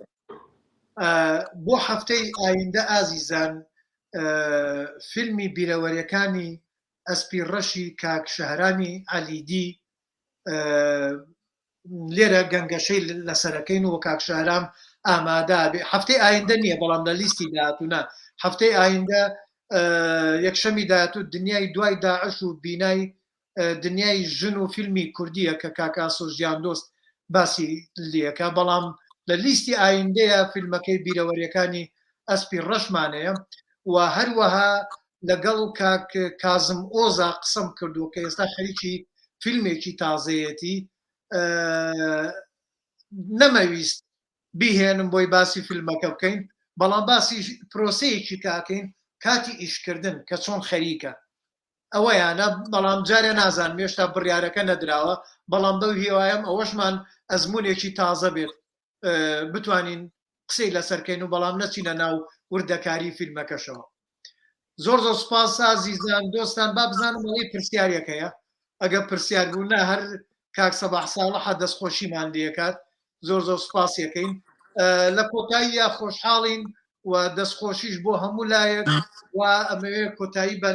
بۆ هەفتەی ئایندە ئازیزان فیلمی بیرەوەریەکانی ئەسپی ڕەشی کاک شەهرانی عەلیدی لێرە گەنگەشەی لەسەرەکەین و کاک شەهرام ئامادە بێ هەفتەی ئایندە نییە بەڵام لە لیستی داهاتوونە هەفتەی ئایندە یەکشەمی داهاتوو دنیای دوای داعش و بینای دنیای ژن و فیلمی کوردیە کە کاکاسۆ ژیان دۆست باسی لێکە بەڵام لە لیستی ئایندەیە فیلمەکەی بیرەوەریەکانی ئەسپی ڕەشمانەیە و هەروەها لەگەڵ کاک کازم ئۆزا قسەم کردو کە ئێستا خەریکی فیلمێکی تازەیەتی نەمەویست بیهێنم بۆی باسی فیلمەکە بکەین بەڵام باسی پرۆسەیەکی کاکەین کاتی ئیشکردن کە چۆن خەریکە ئەوەیانە بەڵام جارێ نازان مێشتا بڕیارەکە نەدراوە بەڵام بەو هیوایم ئەوەشمان ئەزمونێکی تازە بێت بتوانین قسەی لەسەرکەین و بەڵام نەچینە ناو وردەکاری فیلمەکەشەوە زۆر زۆر سپاس ئازیزان دۆستان با بزانم ئەوەی پرسیارێکەیە ئەگە پرسیار بوو نە هەر کاک سەباح ساڵحە دەستخۆشیمان لێکات زۆر زۆر سپاسیەکەین لە کۆتاییە خۆشحاڵین و دەستخۆشیش بۆ هەموو لایەک و ئەمەوێ کۆتایی بە